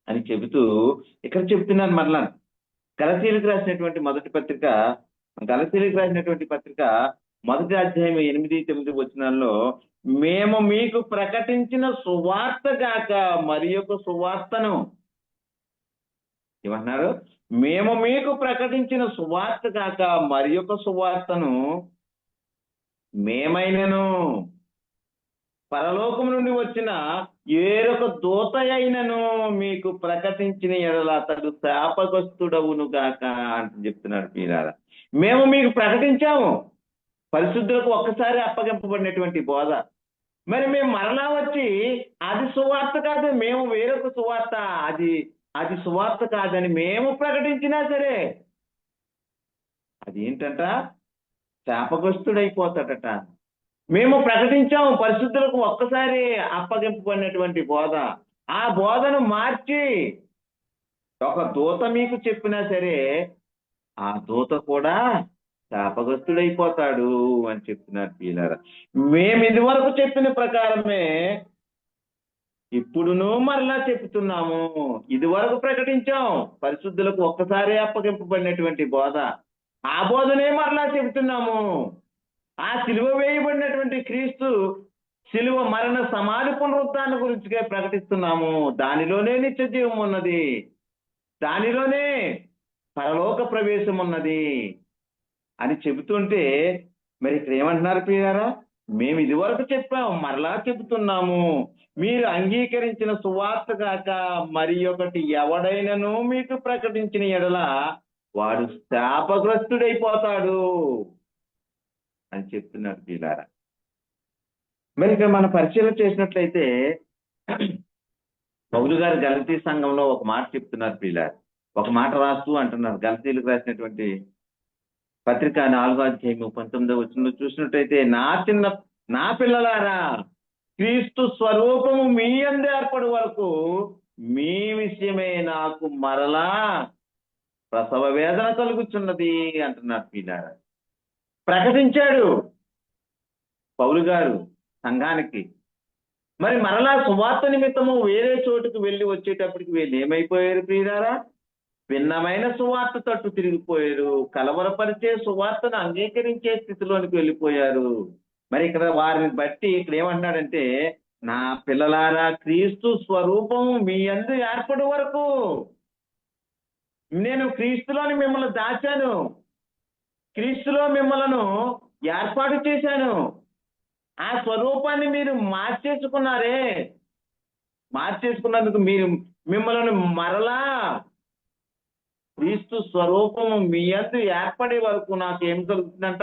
అని చెబుతూ ఇక్కడ చెప్తున్నాను. మరలా గలతీయులకు రాసినటువంటి పత్రిక 1వ అధ్యాయం 8-9 వచనాల్లో, మేము మీకు ప్రకటించిన సువార్త గాక మరి ఒక సువార్తను ఏమంటున్నారు? మేము మీకు ప్రకటించిన సువార్త కాక మరి ఒక సువార్తను మేమైనను పరలోకం నుండి వచ్చిన ఏరొక దూత అయినను మీకు ప్రకటించిన ఎడల అతడు శాపగ్రస్తుడవును గాక అంటూ చెప్తున్నాడు ప్రియులారా. మేము మీకు ప్రకటించాము పరిశుద్ధులకు ఒక్కసారి అప్పగింపబడినటువంటి బోధ. మరి మేము మరలా వచ్చి అది సువార్త కాదు, మేము వేరొక సువార్త, అది అది సువార్త కాదని మేము ప్రకటించినా సరే అది ఏంటంట? శాపగ్రస్తుడైపోతాడట. మేము ప్రకటించాము పరిశుద్ధులకు ఒక్కసారి అప్పగింపబడినటువంటి బోధ, ఆ బోధను మార్చి ఒక దూత మీకు చెప్పినా సరే ఆ దూత కూడా శాపగ్రస్తుడైపోతాడు అని చెప్తున్నారు ప్రియులారా. మేము ఇదివరకు చెప్పిన ప్రకారమే ఇప్పుడును మరలా చెప్తున్నాము. ఇదివరకు ప్రకటించాం పరిశుద్ధులకు ఒక్కసారి అప్పగింపబడినటువంటి బోధ, ఆ బోధనే మరలా చెబుతున్నాము. ఆ సిలువ వేయబడినటువంటి క్రీస్తు సిలువ మరణ సమాధి పునరుద్ధాన గురించి ప్రకటిస్తున్నాము. దానిలోనే నిత్య జీవం ఉన్నది, దానిలోనే పరలోక ప్రవేశం ఉన్నది అని చెబుతుంటే మరి ఇక్కడ ఏమంటున్నారు ప్రియులారా? మేము ఇదివరకు చెప్పాము మరలా చెబుతున్నాము, మీరు అంగీకరించిన సువార్త కాక మరి ఒకటి ఎవడైనను మీకు ప్రకటించిన ఎడల వాడు శాపగ్రస్తుడైపోతాడు అని చెప్తున్నారు ప్రియులారా. మరి ఇక్కడ మనం పరిశీలన చేసినట్లయితే పౌలు గారు గలతీ సంఘంలో ఒక మాట చెప్తున్నారు ప్రియులారా. ఒక మాట రాస్తూ అంటున్నారు. గలతీలకు రాసినటువంటి పత్రిక 4వ అధ్యాయము 19వ వచనంలో చూసినట్టయితే, నా పిల్లలారా, క్రీస్తు స్వరూపము మీ యందు ఏర్పడు వరకు మీ విషయమే నాకు మరలా ప్రసవ వేదన కలుగుతున్నది అంటున్నారు ప్రియులారా. ప్రకటించాడు పౌలు గారు సంఘానికి. మరి మరలా సువార్త నిమిత్తము వేరే చోటుకు వెళ్ళి వచ్చేటప్పటికి వీళ్ళు ఏమైపోయారు ప్రియులారా? భిన్నమైన సువార్త తట్టు తిరిగిపోయారు, కలవరపరిచే సువార్తను అంగీకరించే స్థితిలోనికి వెళ్ళిపోయారు. మరి ఇక్కడ వారిని బట్టి ఇక్కడ ఏమంటున్నాడంటే, నా పిల్లలారా, క్రీస్తు స్వరూపము మీ యందు ఏర్పడు వరకు నేను క్రీస్తులోని మిమ్మల్ని దాచాను, క్రీస్తులో మిమ్మలను ఏర్పాటు చేశాను. ఆ స్వరూపాన్ని మీరు మార్చేసుకున్నందుకు మీరు మిమ్మల్ని మరలా క్రీస్తు స్వరూపము మీ యందు ఏర్పడే వరకు నాకు ఏం కలుగుతుందంట?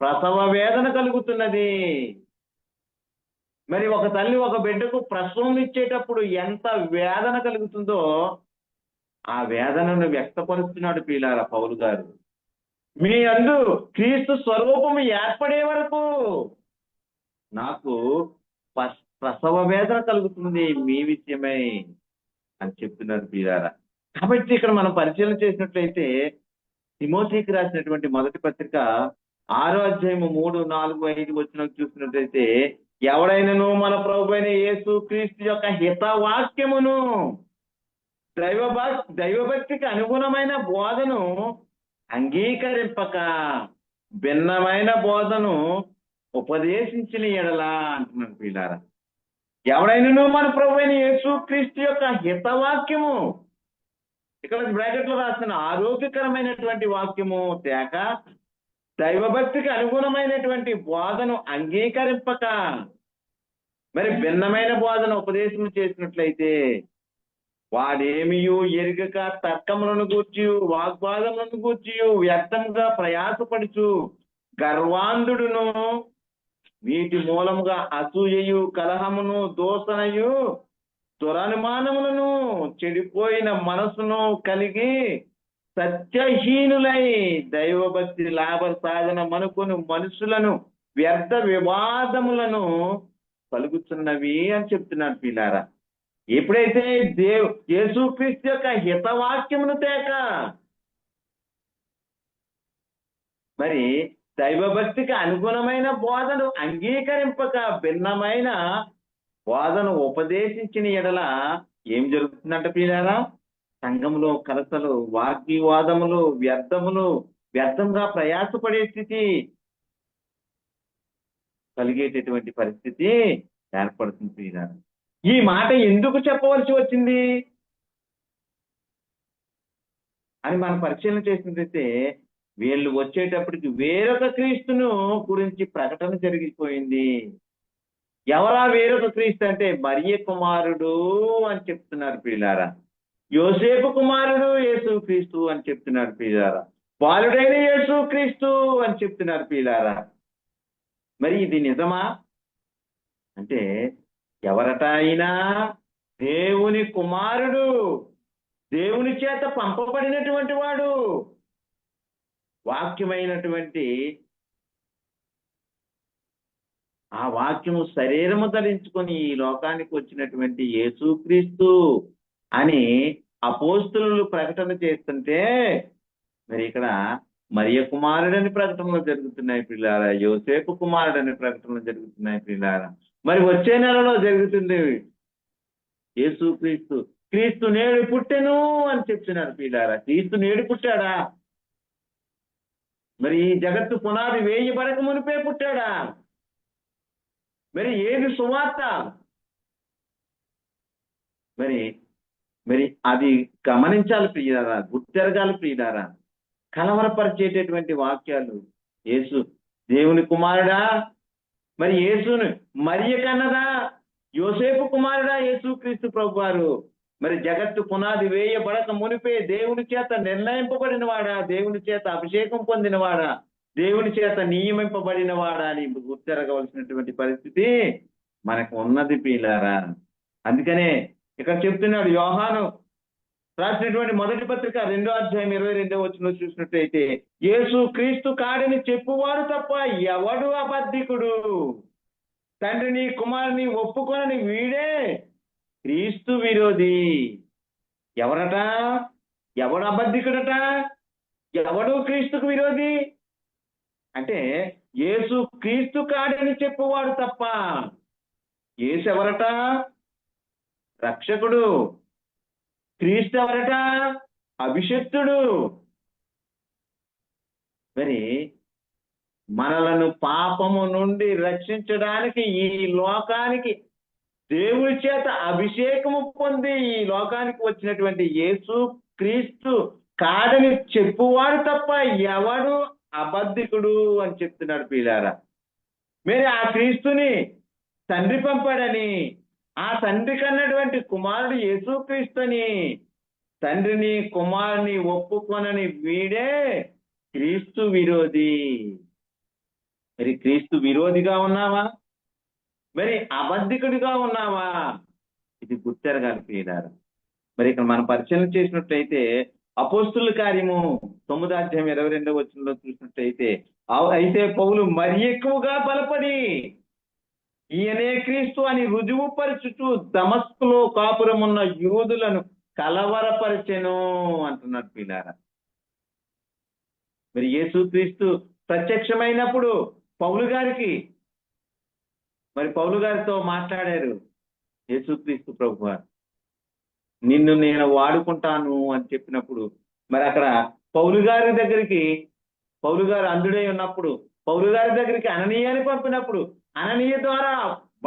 ప్రసవ వేదన కలుగుతున్నది. మరి ఒక తల్లి ఒక బిడ్డకు ప్రసవం ఇచ్చేటప్పుడు ఎంత వేదన కలుగుతుందో ఆ వేదనను వ్యక్తపరుస్తున్నాడు ప్రియులారా పౌలు గారు. మీ యందు క్రీస్తు స్వరూపము ఏర్పడే వరకు నాకు ప్రసవ వేదన కలుగుతుంది మీ విషయమై అని చెప్తున్నారు ప్రియులారా. కాబట్టి ఇక్కడ మనం పరిశీలన చేసినట్లయితే తిమోతికి రాసినటువంటి మొదటి పత్రిక 6వ అధ్యాయము 3, 4, 5 వచనం చూసినట్లయితే, ఎవడైనను మన ప్రభువైన యేసు క్రీస్తు యొక్క హితవాక్యమును దైవభక్తికి అనుగుణమైన బోధను అంగీకరింపక భిన్నమైన బోధను ఉపదేశించిన ఎడలా అంటున్నాను ప్రియులారా. ఎవడైనను మన ప్రభువైన యేసు క్రీస్తు యొక్క హితవాక్యము, ఇక్కడ బ్రాకెట్లో రాసిన ఆరోగ్యకరమైనటువంటి వాక్యము తేక దైవభక్తికి అనుగుణమైనటువంటి బోధను అంగీకరింపక మరి భిన్నమైన బోధన ఉపదేశం చేసినట్లయితే వాడేమియు ఎరుగక తర్కములను గూర్చి వాగ్వాదములను గూర్చి వ్యర్థంగా ప్రయాసపడుచు గర్వాంధుడును, వీటి మూలముగా అసూయయు కలహమును దోషణయు దురనుమానములను చెడిపోయిన మనసును కలిగి సత్యహీనులై దైవభక్తి లాభ సాధన మనుకొని మనుషులను వ్యర్థ వివాదములను కలుగుతున్నవి అని చెప్తున్నారు పిల్లారా. ఎప్పుడైతే యేసుక్రీస్తు యొక్క హితవాక్యమును తేక మరి దైవభక్తికి అనుగుణమైన బోధను అంగీకరింపక భిన్నమైన బోధను ఉపదేశించిన ఎడల ఏం జరుగుతుందంట పిల్లారా? సంఘంలో కలతలు, వాగ్వివాదములు, వ్యర్థంగా ప్రయాసపడే స్థితి కలిగేటటువంటి పరిస్థితి ఏర్పడుతుంది పిల్లారా. ఈ మాట ఎందుకు చెప్పవలసి వచ్చింది? అని మనం పరిశీలన చేసినట్లయితే వీళ్ళు వచ్చేటప్పటికి వేరొక క్రీస్తును గురించి ప్రకటన జరిగిపోయింది. ఎవరా వేరొక క్రీస్తు అంటే మరియ కుమారుడు అని చెప్తున్నారు ప్రియులారా. యోసేపు కుమారుడు యేసు క్రీస్తు అని చెప్తున్నారు ప్రియులారా. బాలుడైన యేసు క్రీస్తు అని చెప్తున్నారు ప్రియులారా. మరి ఇది నిజమా అంటే ఎవరట అయినా దేవుని కుమారుడు, దేవుని చేత పంపబడినటువంటి వాడు, వాక్యమైనటువంటి ఆ వాక్యము శరీరము ధరించుకొని ఈ లోకానికి వచ్చినటువంటి యేసుక్రీస్తు అని అపోస్తులు ప్రకటన చేస్తుంటే మరి ఇక్కడ మరియ కుమారుడని ప్రకటనలు జరుగుతున్నాయి పిల్లారా, యోసేపు కుమారుడని ప్రకటనలు జరుగుతున్నాయి పిల్లారా. మరి వచ్చే నెలలో జరుగుతుంది యేసుక్రీస్తు, క్రీస్తు నేడు పుట్టెను అని చెప్తున్నారు పిల్లారా. క్రీస్తు నేడు పుట్టాడా? మరి ఈ జగత్తు పునాది వేయబడక మునిపే పుట్టాడా? మరి ఏది సువార్త? మరి మరి అది గమనించాలి ప్రియులారా, గుర్తెరగాలి ప్రియులారా. కలవరపరిచేటటువంటి వాక్యాలు. యేసు దేవుని కుమారుడా? మరి యేసును మరియ కన్నదా? యోసేపు కుమారుడా యేసుక్రీస్తు ప్రభువారు? మరి జగత్తు పునాది వేయబడక మునిపే దేవుని చేత నిర్ణయింపబడిన వాడా? దేవుని చేత అభిషేకం పొందినవాడా? దేవుని చేత నియమింపబడిన వాడా అని గుర్తెరగవలసినటువంటి పరిస్థితి మనకు ఉన్నది ప్రియులారా. అందుకనే ఇక్కడ చెప్తున్నాడు యోహాను రాసినటువంటి మొదటి పత్రిక 2వ అధ్యాయం 22వ వచనంలో చూసినట్టయితే, యేసు క్రీస్తు కాడని చెప్పువాడు తప్ప ఎవడు అబద్ధికుడు, తండ్రిని కుమారుని ఒప్పుకొనని వీడే క్రీస్తు విరోధి. ఎవరట? ఎవడు అబద్ధికుడట? ఎవడు క్రీస్తుకు విరోధి అంటే యేసు క్రీస్తు కాడని చెప్పువాడు తప్ప. యేసు ఎవరట? రక్షకుడు. క్రీస్తు ఎవరట? అభిషిక్తుడు. మరి మనలను పాపము నుండి రక్షించడానికి ఈ లోకానికి దేవుని చేత అభిషేకము పొంది ఈ లోకానికి వచ్చినటువంటి యేసు క్రీస్తు కాడని చెప్పువాడు తప్ప ఎవడు అబద్ధికుడు అని చెప్తున్నాడు ప్రియులారా. మరి ఆ క్రీస్తుని తండ్రి పంపాడని, ఆ తండ్రి కన్నటువంటి కుమారుడు యేసుక్రీస్తుని, తండ్రిని కుమారుని ఒప్పుకొనని వీడే క్రీస్తు విరోధి. మరి క్రీస్తు విరోధిగా ఉన్నావా? మరి అబద్ధికుడిగా ఉన్నావా? ఇది గుర్తెరగాలి ప్రియులారా. మరి ఇక్కడ మనం పరిశీలన చేసినట్లయితే అపోస్తుల కార్యము 9వ అధ్యాయం 22వ వచనంలో చూసినట్లయితే, అయితే పౌలు మరి ఎక్కువగా బలపడి ఈయనే క్రీస్తు అని రుజువుపరచుచు దమస్కులో కాపురమున్న యూదులను కలవరపరిచెను అంటున్నాడు ప్రియులారా. మరి యేసుక్రీస్తు ప్రత్యక్షమైనప్పుడు పౌలు గారితో మాట్లాడారు యేసుక్రీస్తు ప్రభువారు. నిన్ను నేను వాడుకుంటాను అని చెప్పినప్పుడు మరి అక్కడ పౌలు గారు అంధుడై ఉన్నప్పుడు పౌలు గారి దగ్గరికి అననీయాని పంపినప్పుడు అననీయ ద్వారా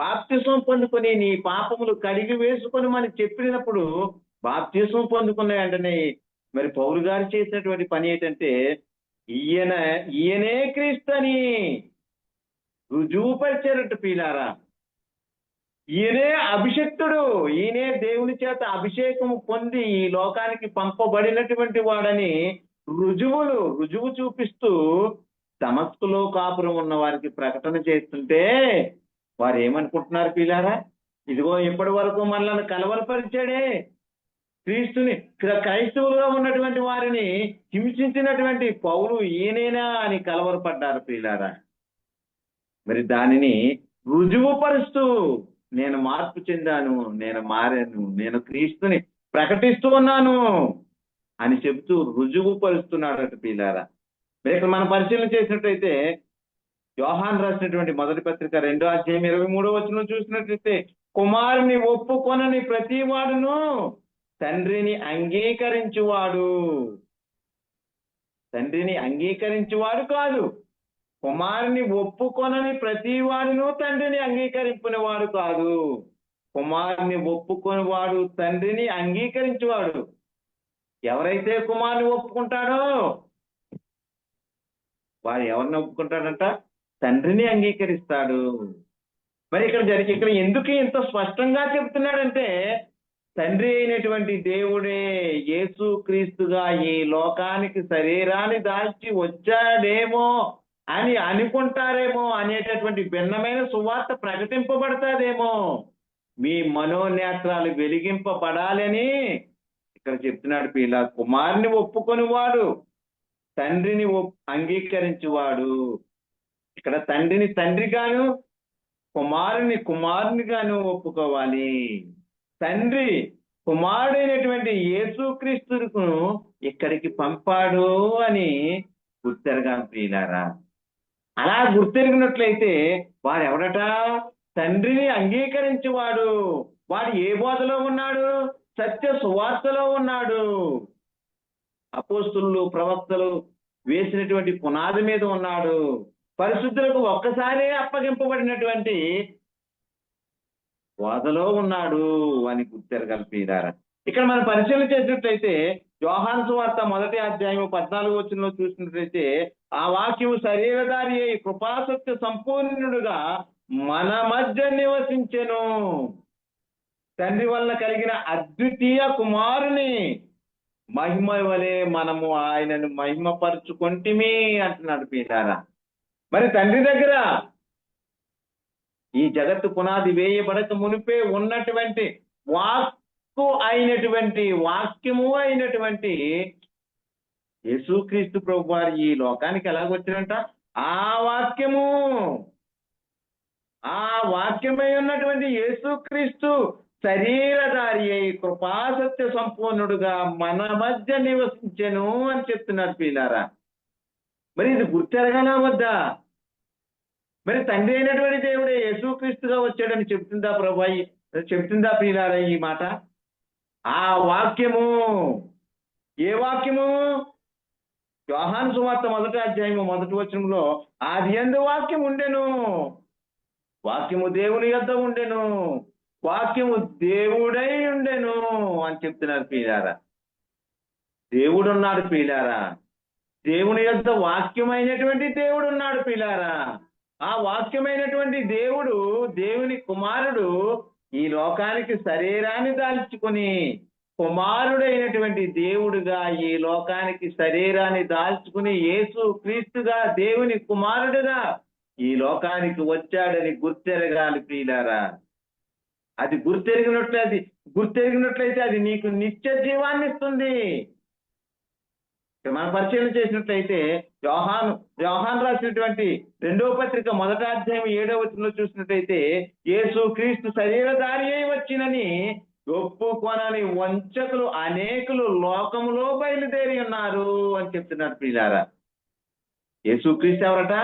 బాప్తిసం పొందుకొని నీ పాపములు కడిగి వేసుకొనమని చెప్పినప్పుడు బాప్తిసం పొందుకున్న వెంటనే మరి పౌలు గారు చేసినటువంటి పని ఏంటంటే ఈయనే క్రీస్తు అని రుజువుపరిచారట ప్రియులారా. ఈయనే అభిషిక్తుడు, ఈయనే దేవుని చేత అభిషేకము పొంది ఈ లోకానికి పంపబడినటువంటి వాడని రుజువు చూపిస్తూ దమస్కులో కాపురం ఉన్న వారికి ప్రకటన చేస్తుంటే వారు ఏమనుకుంటున్నారు ప్రియులారా? ఇదిగో ఇప్పటి వరకు మనల్ని కలవరపరిచాడే, క్రీస్తుని క్రైస్తవులుగా ఉన్నటువంటి వారిని హింసించినటువంటి పౌలు ఈయనేనా అని కలవరపడ్డారు ప్రియులారా. మరి దానిని రుజువుపరుస్తూ నేను మార్పు చెందాను, నేను మారాను, నేను క్రీస్తుని ప్రకటిస్తూ ఉన్నాను అని చెబుతూ రుజువుపరుస్తున్నాడు ప్రియులారా. మరి ఇక్కడ మనం పరిశీలన చేసినట్లయితే యోహాను రాసినటువంటి మొదటి పత్రిక 2వ అధ్యాయం 23వ వచనం చూసినట్లయితే, కుమారుని ఒప్పుకొనని ప్రతి వాడును తండ్రిని అంగీకరించువాడు కాదు. కుమారుని ఒప్పుకొనని ప్రతి వాడును తండ్రిని అంగీకరింపునివాడు కాదు. కుమారుని ఒప్పుకొని వాడు తండ్రిని అంగీకరించువాడు. ఎవరైతే కుమారుని ఒప్పుకుంటాడో వాడు ఎవరిని ఒప్పుకుంటాడంట? తండ్రిని అంగీకరిస్తాడు. మరి ఇక్కడ ఎందుకు ఇంత స్పష్టంగా చెప్తున్నాడంటే, తండ్రి అయినటువంటి దేవుడే యేసు క్రీస్తుగా ఈ లోకానికి శరీరాన్ని దాల్చి వచ్చాడేమో అని అనుకుంటారేమో అనేటటువంటి భిన్నమైన సువార్త ప్రకటింపబడతాదేమో, మీ మనోనేత్రాలు వెలిగింపబడాలని ఇక్కడ చెప్తున్నాడు. ఇలా కుమారుని ఒప్పుకొని వాడు తండ్రిని అంగీకరించువాడు. ఇక్కడ తండ్రిని తండ్రిగాను కుమారుని కుమారునిగాను ఒప్పుకోవాలి. తండ్రి కుమారుడైనటువంటి యేసుక్రీస్తును ఇక్కడికి పంపాడు అని గుర్తెరగాలి ప్రియులారా. అలా గుర్తెరిగినట్లయితే వాడు ఎవడట? తండ్రిని అంగీకరించేవాడు. వాడు ఏ బోధలో ఉన్నాడు? సత్య సువార్తలో ఉన్నాడు. అపోస్తులు ప్రవక్తలు వేసినటువంటి పునాది మీద ఉన్నాడు. పరిశుద్ధులకు ఒక్కసారే అప్పగింపబడినటువంటి బోధలో ఉన్నాడు అని గుర్తెరగాలి ప్రియులారా. ఇక్కడ మనం పరిశీలన చేసినట్లయితే యోహాను సువార్త 1వ అధ్యాయం 14వ వచనంలో చూసినట్లయితే, ఆ వాక్యము శరీరధారి అయి కృపాసత్య సంపూర్ణుడుగా మన మధ్య నివసించెను. తండ్రి వల్ల కలిగిన అద్వితీయ కుమారుని మహిమ వలె మనము ఆయనను మహిమపరుచుకొంటిమి అంటున్నాడు ప్రియులారా. మరి తండ్రి దగ్గర ఈ జగత్తు పునాది వేయబడక మునిపే ఉన్నటువంటి వాక్యము అయినటువంటి యేసుక్రీస్తు ప్రభు వారు ఈ లోకానికి ఎలాగొచ్చారంట? ఆ వాక్యమై ఉన్నటువంటి యేసుక్రీస్తు శరీరధారి అయి కృపాసత్య సంపూర్ణుడుగా మన మధ్య నివసించెను అని చెప్తున్నారు ప్రియులారా. మరి ఇది గుర్తెరగాలా వద్దా? మరి తండ్రి అయినటువంటి దేవుడే యేసుక్రీస్తుగా వచ్చాడని చెప్తుందా చెప్తుందా ప్రియులారా ఈ మాట? ఆ వాక్యము ఏ వాక్యము? యోహాను సువార్త 1వ అధ్యాయము 1వ వచనంలో, ఆదియందు వాక్యం ఉండెను, వాక్యము దేవుని యొద్ద ఉండెను, వాక్యము దేవుడై ఉండెను అని చెప్తున్నారు ప్రియులారా. దేవుడు ఉన్నాడు ప్రియులారా. దేవుని యొద్ద వాక్యమైనటువంటి దేవుడు ఉన్నాడు ప్రియులారా. ఆ వాక్యమైనటువంటి దేవుడు, దేవుని కుమారుడు ఈ లోకానికి శరీరాన్ని దాల్చుకుని, కుమారుడైనటువంటి దేవుడుగా ఈ లోకానికి శరీరాన్ని దాల్చుకుని యేసు క్రీస్తుగా దేవుని కుమారుడుగా ఈ లోకానికి వచ్చాడని గుర్తెరగాలి ప్రియులారా. అది గుర్తెరిగినట్లయితే అది నీకు నిత్య జీవాన్ని ఇస్తుంది. మనం పరిశీలన చేసినట్లయితే యోహాను రాసినటువంటి 2వ పత్రిక 1వ అధ్యాయం 7వ వచనంలో చూసినట్లయితే, యేసు క్రీస్తు శరీరధారి అయి వచ్చినని ఒప్పుకొనని వంచకులు అనేకులు లోకములో బయలుదేరి ఉన్నారు అని చెప్తున్నారు ప్రియులారా. యేసు క్రీస్తు ఎవరట?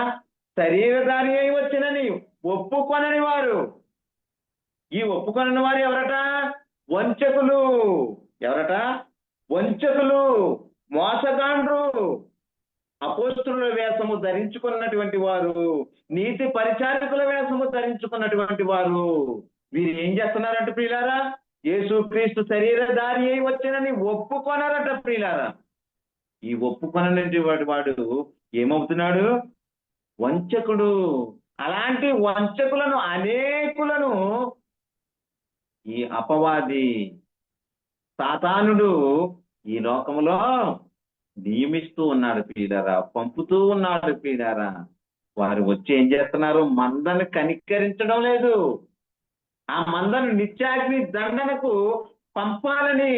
శరీరధారి అయి వచ్చినని ఒప్పుకొనని వారు. ఈ ఒప్పుకొనని వారు ఎవరట? వంచకులు. ఎవరట? వంచకులు, మోసగాండ్రు, అపోస్తుల వేషము ధరించుకున్నటువంటి వారు, నీతి పరిచారకుల వేషము ధరించుకున్నటువంటి వారు. వీరు ఏం చేస్తున్నారంట ప్రియులారా? యేసు క్రీస్తు శరీరధారి అయి వచ్చినని ఒప్పుకొనారట ప్రియులారా. ఈ ఒప్పుకొనటువంటి వాడు ఏమవుతున్నాడు? వంచకుడు. అలాంటి వంచకులను అనేకులను ఈ అపవాది సాతానుడు ఈ లోకములో నియమిస్తూ ఉన్నాడు ప్రియులారా, పంపుతూ ఉన్నాడు ప్రియులారా. వారు వచ్చి ఏం చేస్తున్నారు? మందను కనికరించడం లేదు. ఆ మందను నిత్యాగ్ని దండనకు పంపాలని,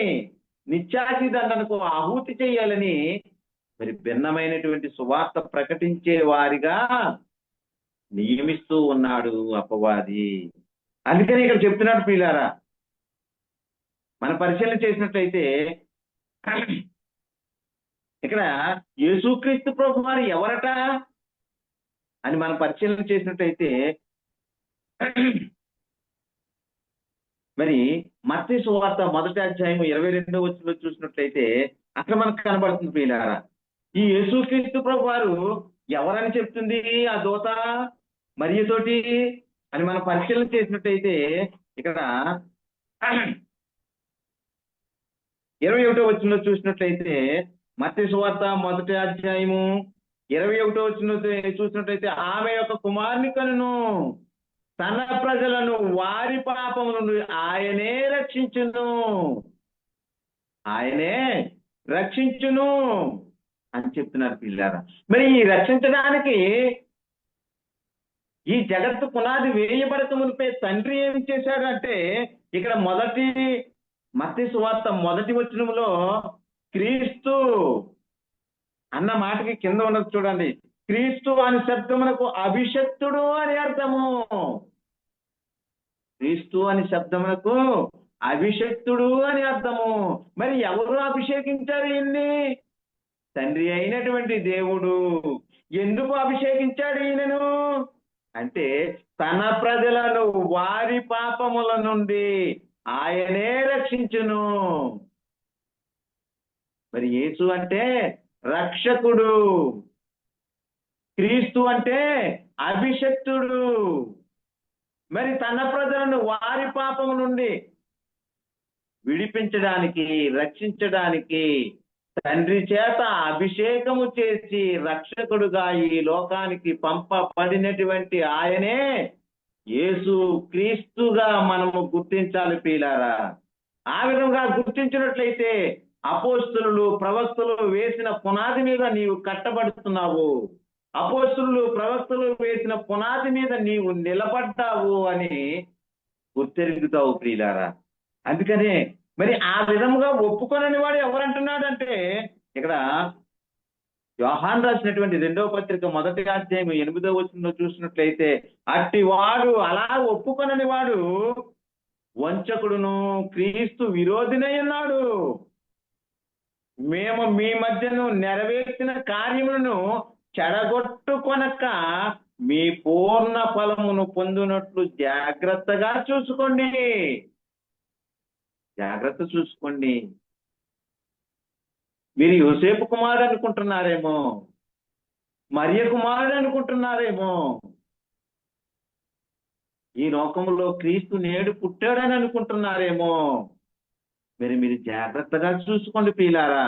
నిత్యాగ్ని దండనకు ఆహుతి చేయాలని మరి భిన్నమైనటువంటి సువార్త ప్రకటించే వారిగా నియమిస్తూ ఉన్నాడు అపవాది. అందుకని ఇక్కడ చెప్తున్నాడు ప్రియులారా, మన పరిశీలన చేసినట్లయితే ఇక్కడ యేసుక్రీస్తు ప్రభు వారు ఎవరట అని మనం పరిశీలన చేసినట్లయితే, మరి మత్తయి సువార్త 1వ అధ్యాయం 22వ వచనంలో చూసినట్లయితే అక్కడ మనకు కనబడుతుంది ప్రియులారా, ఈ యేసుక్రీస్తు ప్రభు వారు ఎవరని చెప్తుంది ఆ దూత మరియతోటి అని మనం పరిశీలన చేసినట్లయితే ఇక్కడ 21వ వచనంలో చూసినట్లయితే మత్తయి సువార్త 1వ అధ్యాయము 21వ వచనంలో చూసినట్లయితే ఆమె యొక్క కుమారుని కనును తన ప్రజలను వారి పాపముల నుండి ఆయనే రక్షించును, ఆయనే రక్షించును అని చెప్తున్నారు పిల్లారా. మరి ఈ రక్షించడానికి ఈ జగత్తు పునాది వేయబడక మునిపే తండ్రి ఏం చేశాడంటే, ఇక్కడ మత్తయి సువార్త 1వ వచనంలో క్రీస్తు అన్న మాటకి కింద ఉన్నది చూడండి. క్రీస్తు అని శబ్దమునకు అభిషక్తుడు అని అర్థము. క్రీస్తు అని శబ్దమునకు అభిషక్తుడు అని అర్థము. మరి ఎవరు అభిషేకించారు ఈయన్ని? తండ్రి అయినటువంటి దేవుడు. ఎందుకు అభిషేకించాడు ఈయనను అంటే, తన ప్రజలను వారి పాపముల నుండి ఆయనే రక్షించును. మరి యేసు అంటే రక్షకుడు, క్రీస్తు అంటే అభిషక్తుడు. మరి తన ప్రజలను వారి పాపము నుండి విడిపించడానికి, రక్షించడానికి తండ్రి చేత అభిషేకము చేసి రక్షకుడుగా ఈ లోకానికి పంపబడినటువంటి ఆయనే యేసు క్రీస్తుగా మనము గుర్తించాలి ప్రియులారా. ఆ విధంగా గుర్తించినట్లయితే అపోస్తలులు ప్రవక్తలు వేసిన పునాది మీద నీవు కట్టబడుతున్నావు, అపోస్తలులు ప్రవక్తలు వేసిన పునాది మీద నీవు నిలబడ్డావు అని గుర్తెరుగుతావు ప్రియులారా. అందుకనే మరి ఆ విధముగా ఒప్పుకొనని వాడు ఎవరంటున్నాడంటే, ఇక్కడ యోహాను రాసినటువంటి 2వ పత్రిక 1వ అధ్యాయం 8వ వచనంలో చూసినట్లయితే, అట్టి వాడు, అలా ఒప్పుకొనని వాడు వంచకుడును క్రీస్తు విరోధినై ఉన్నాడు. మేము మీ మధ్యను నెరవేర్చిన కార్యములను చెడగొట్టుకొనక మీ పూర్ణ ఫలమును పొందునట్లు జాగ్రత్తగా చూసుకోండి. జాగ్రత్త చూసుకోండి. మీరు యోసేపు కుమారుడు అనుకుంటున్నారేమో, మరియ కుమారుడు అనుకుంటున్నారేమో, ఈ లోకంలో క్రీస్తు నేడు పుట్టాడని అనుకుంటున్నారేమో. మీరు జాగ్రత్తగా చూసుకోండి ప్రియులారా.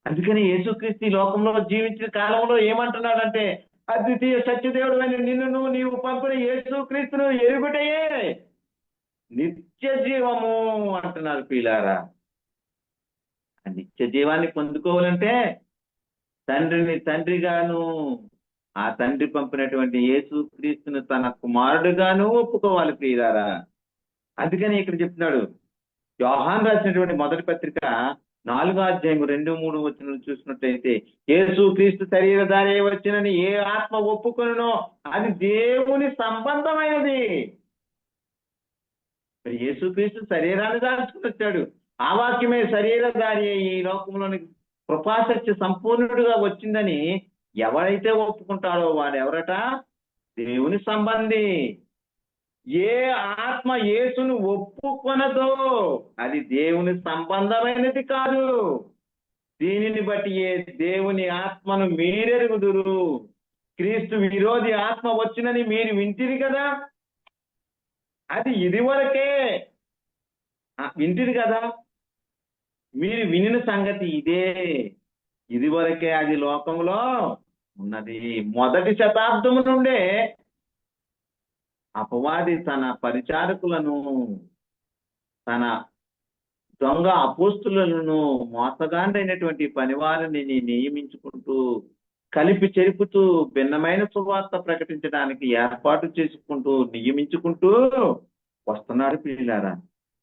అందుకని యేసుక్రీస్తు ఈ లోకంలో జీవించిన కాలంలో ఏమంటున్నాడంటే, అద్వితీయ సత్యదేవుడు అని నిన్ను నీవు పంపిన యేసుక్రీస్తును ఎరుగుటయే నిత్య జీవము అంటున్నారు ప్రియులారా. ఆ నిత్య జీవాన్ని పొందుకోవాలంటే తండ్రిని తండ్రిగాను, ఆ తండ్రి పంపినటువంటి యేసుక్రీస్తును తన కుమారుడుగాను ఒప్పుకోవాలి ప్రియులారా. అందుకని ఇక్కడ చెప్తున్నాడు, యోహాను రాసినటువంటి 1వ పత్రిక 4వ అధ్యాయం 2, 3 వచనాలు చూసినట్లయితే, యేసుక్రీస్తు శరీరధారి వచ్చినని ఏ ఆత్మ ఒప్పుకొనునో అది దేవుని సంబంధమైనది. మరి యేసుక్రీస్తు శరీరాన్ని దాల్చుకుని వచ్చాడు. ఆ వాక్యమే శరీరధారి ఈ లోకంలోని కృపాసత్య సంపూర్ణుడుగా వచ్చిందని ఎవరైతే ఒప్పుకుంటాడో వాడు ఎవరట? దేవుని సంబంధి. ఏ ఆత్మ యేసును ఒప్పుకొనదో అది దేవుని సంబంధమైనది కాదు. దీనిని బట్టి ఏ దేవుని ఆత్మను మీరెరుగుదురు. క్రీస్తు విరోధి ఆత్మ వచ్చినని మీరు వింటిరి కదా, అది ఇదివరకే వింటిరి కదా, మీరు వినిన సంగతి ఇదే, ఇదివరకే అది లోకంలో ఉన్నది. మొదటి శతాబ్దము నుండే అపవాది తన పరిచారకులను, తన దొంగ అపోస్తులను, మోసగాండైనటువంటి పనివారిని నియమించుకుంటూ, కలిపి చెరుపుతూ, భిన్నమైన సువార్త ప్రకటించడానికి ఏర్పాటు చేసుకుంటూ, నియమించుకుంటూ వస్తున్నారు ప్రియులారా.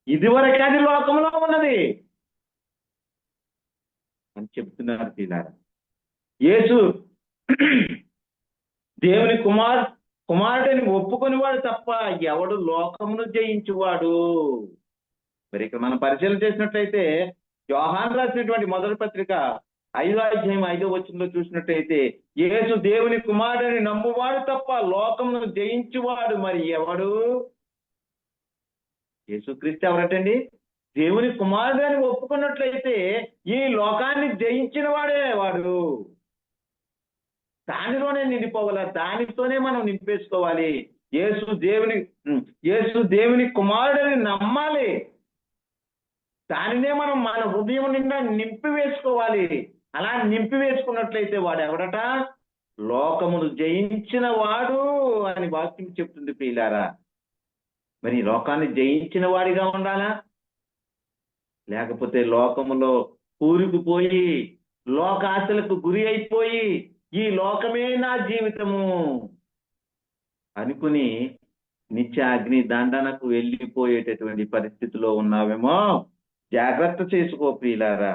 ఇదివరకు అది లోకంలో ఉన్నది అని చెప్తున్నారు ప్రియులారా. యేసు దేవుని కుమారుడిని ఒప్పుకొని వాడు తప్ప ఎవడు లోకమును జయించువాడు. మరి ఇక్కడ మనం పరిశీలన చేసినట్లయితే, యోహాను రాసినటువంటి 1వ పత్రిక 5వ అధ్యాయం 5వ వచనంలో చూసినట్లయితే, యేసు దేవుని కుమారుడిని నమ్మువాడు తప్ప లోకమును జయించువాడు మరి ఎవడు? యేసుక్రీస్తు ఎవరటండి? దేవుని కుమారుడిని ఒప్పుకున్నట్లయితే ఈ లోకాన్ని జయించిన వాడే వాడు. దానిలోనే నిండిపోవాలి, దానితోనే మనం నింపేసుకోవాలి. యేసు దేవుని కుమారుడిని నమ్మాలి. దానినే మనం మన హృదయం నిండా నింపి వేసుకోవాలి. అలా నింపి వేసుకున్నట్లయితే వాడు ఎవడట? లోకమును జయించిన వాడు అని వాక్యం చెప్తుంది ప్రియులారా. మరి లోకాన్ని జయించిన వాడిగా ఉండాలా? లేకపోతే లోకములో కూరుకుపోయి లోకాశలకు గురి అయిపోయి ఈ లోకమే నా జీవితము అనుకుని నిత్య అగ్ని దండనకు వెళ్ళిపోయేటటువంటి పరిస్థితిలో ఉన్నావేమో జాగ్రత్త చేసుకో ప్రియులారా.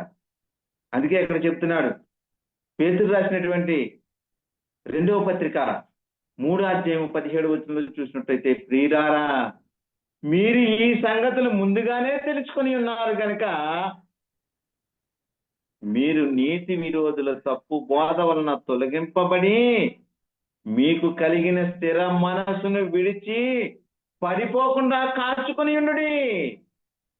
అందుకే ఇక్కడ చెప్తున్నాడు, పేతురు రాసినటువంటి 2వ పత్రిక 3వ అధ్యాయం 17వ వచనంలో చూసినట్టయితే, ప్రియులారా మీరు ఈ సంగతులు ముందుగానే తెలుసుకొని ఉన్నారు కనుక మీరు నీతి విరోధుల తప్పు బోధ వలన తొలగింపబడి మీకు కలిగిన స్థిర మనసును విడిచి పడిపోకుండా కాచుకొని ఉండుడి.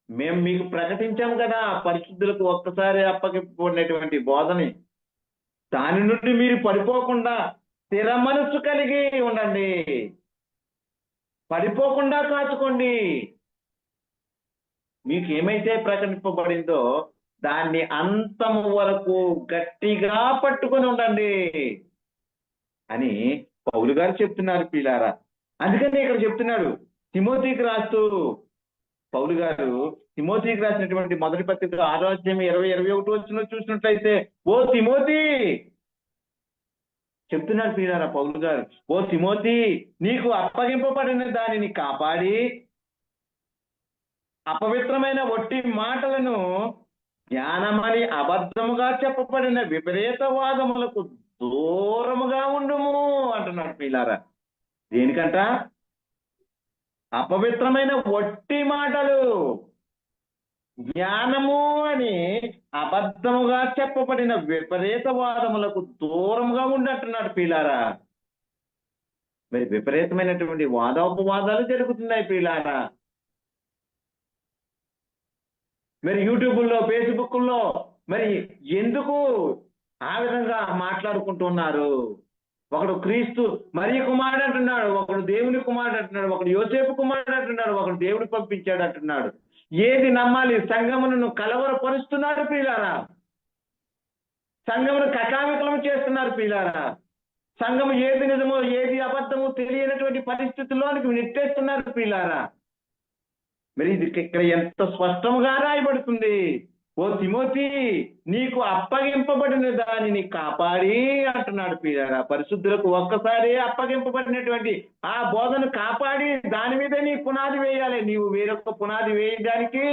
మేము మీకు ప్రకటించాం కదా పరిశుద్ధులకు ఒక్కసారి అప్పగిపోయినటువంటి బోధని. దాని నుండి మీరు పడిపోకుండా స్థిర మనస్సు కలిగి ఉండండి, పడిపోకుండా కాచుకోండి. మీకు ఏమైతే ప్రకటింపబడిందో దాన్ని అంతము వరకు గట్టిగా పట్టుకొని ఉండండి అని పౌలు గారు చెప్తున్నారు ప్రియులారా. అందుకని ఇక్కడ చెప్తున్నాడు తిమోతికి రాస్తూ, పౌలు గారు తిమోతికి రాసినటువంటి మొదటి పత్రిక 6వ అధ్యాయం 20-21 వచనంలో చూసినట్లయితే, ఓ తిమోతి చెప్తున్నారు ప్రియులారా పౌలు గారు, ఓ తిమోతి నీకు అప్పగింపబడిన దానిని కాపాడి అపవిత్రమైన ఒట్టి మాటలను జ్ఞానమని అబద్ధముగా చెప్పబడిన విపరీత వాదములకు దూరముగా ఉండుము అంటున్నాడు ప్రియులారా. దేనికంట? అపవిత్రమైన ఒట్టి మాటలు, జ్ఞానము అని అబద్ధముగా చెప్పబడిన విపరీత వాదములకు దూరముగా ఉండంటున్నాడు ప్రియులారా. మరి విపరీతమైనటువంటి వాదోపవాదాలు జరుగుతున్నాయి ప్రియులారా. మరి యూట్యూబ్లో ఫేస్బుక్లో మరి ఎందుకు ఆ విధంగా మాట్లాడుకుంటున్నారు? ఒకడు క్రీస్తు మరి కుమారుడు అంటున్నాడు, ఒకడు దేవుని కుమారుడు అంటున్నాడు, ఒకడు యోసేపు కుమారుడు అంటున్నాడు, ఒకడు దేవుడు పంపించాడు అంటున్నాడు. ఏది నమ్మాలి? సంఘమును కలవరపరుస్తున్నారు ప్రియులారా. సంఘమును కకావికలం చేస్తున్నారు ప్రియులారా. సంఘము ఏది నిజమో ఏది అబద్ధమో తెలియనటువంటి పరిస్థితుల్లోనికి నెట్టేస్తున్నారు ప్రియులారా. మరి ఇది ఇక్కడ ఎంత స్పష్టంగా రాయబడుతుంది, ఓ తిమోతి నీకు అప్పగింపబడిన దానిని కాపాడి అంటున్నాడు ప్రియులారా. పరిశుద్ధులకు ఒక్కసారి అప్పగింపబడినటువంటి ఆ బోధను కాపాడి దాని మీద నీ పునాది వేయాలి. నీవు వేరొక పునాది వేయడానికి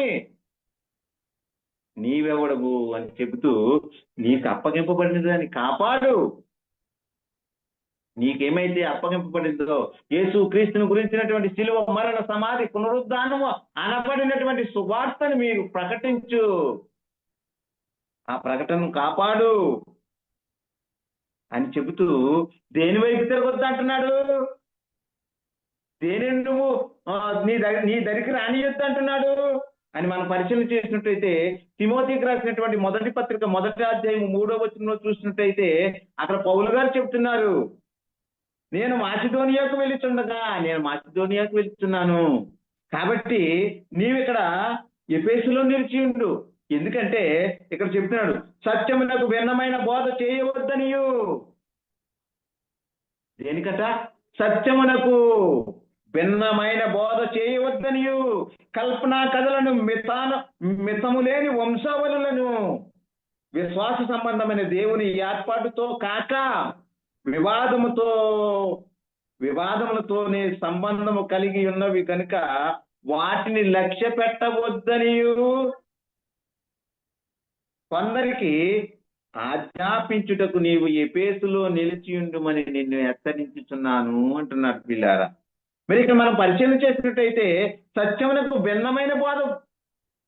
నీవెవడవు అని చెబుతూ నీకు అప్పగింపబడిన దాన్ని కాపాడు. నీకేమైతే అప్పగింపబడిందో యేసు క్రీస్తుని గురించినటువంటి శిలువ మరణ సమాధి పునరుద్ధానము అనబడినటువంటి సువార్తను మీరు ప్రకటించు, ఆ ప్రకటనను కాపాడు అని చెబుతూ దేని వైపు తిరగొద్దు అంటున్నాడు? దేని నువ్వు నీ దగ్గరికి రానియొద్దు అంటున్నాడు అని మనం పరిశీలన చేసినట్టయితే, తిమోతికి రాసినటువంటి మొదటి పత్రిక 1వ అధ్యాయం 3వ వచనంలో చూసినట్టయితే అక్కడ పౌలు గారు చెప్తున్నారు, నేను మాసిదోనియాకు వెళుతున్నాను కాబట్టి నీవు ఇక్కడ ఎఫెసులో నిలిచి ఉండు. ఎందుకంటే ఇక్కడ చెప్తున్నాడు సత్యమునకు భిన్నమైన బోధ చేయవద్దనియు. దేనికట? సత్యమునకు భిన్నమైన బోధ చేయవద్దనియు, కల్పనా కథలను మితము లేని వంశావళులను విశ్వాస సంబంధమైన దేవుని ఏర్పాటుతో కాక వివాదములతోనే సంబంధము కలిగి ఉన్నవి కనుక వాటిని లక్ష్య పెట్టవద్దనియు కొందరికి ఆజ్ఞాపించుటకు నీవు ఎఫెసులో నిలిచియుండుమని నిన్ను హెచ్చరించుచున్నాను అంటున్నారు పిల్లారా. మరి ఇక్కడ మనం పరిశీలన చేసినట్టయితే సత్యమునకు భిన్నమైన బోధ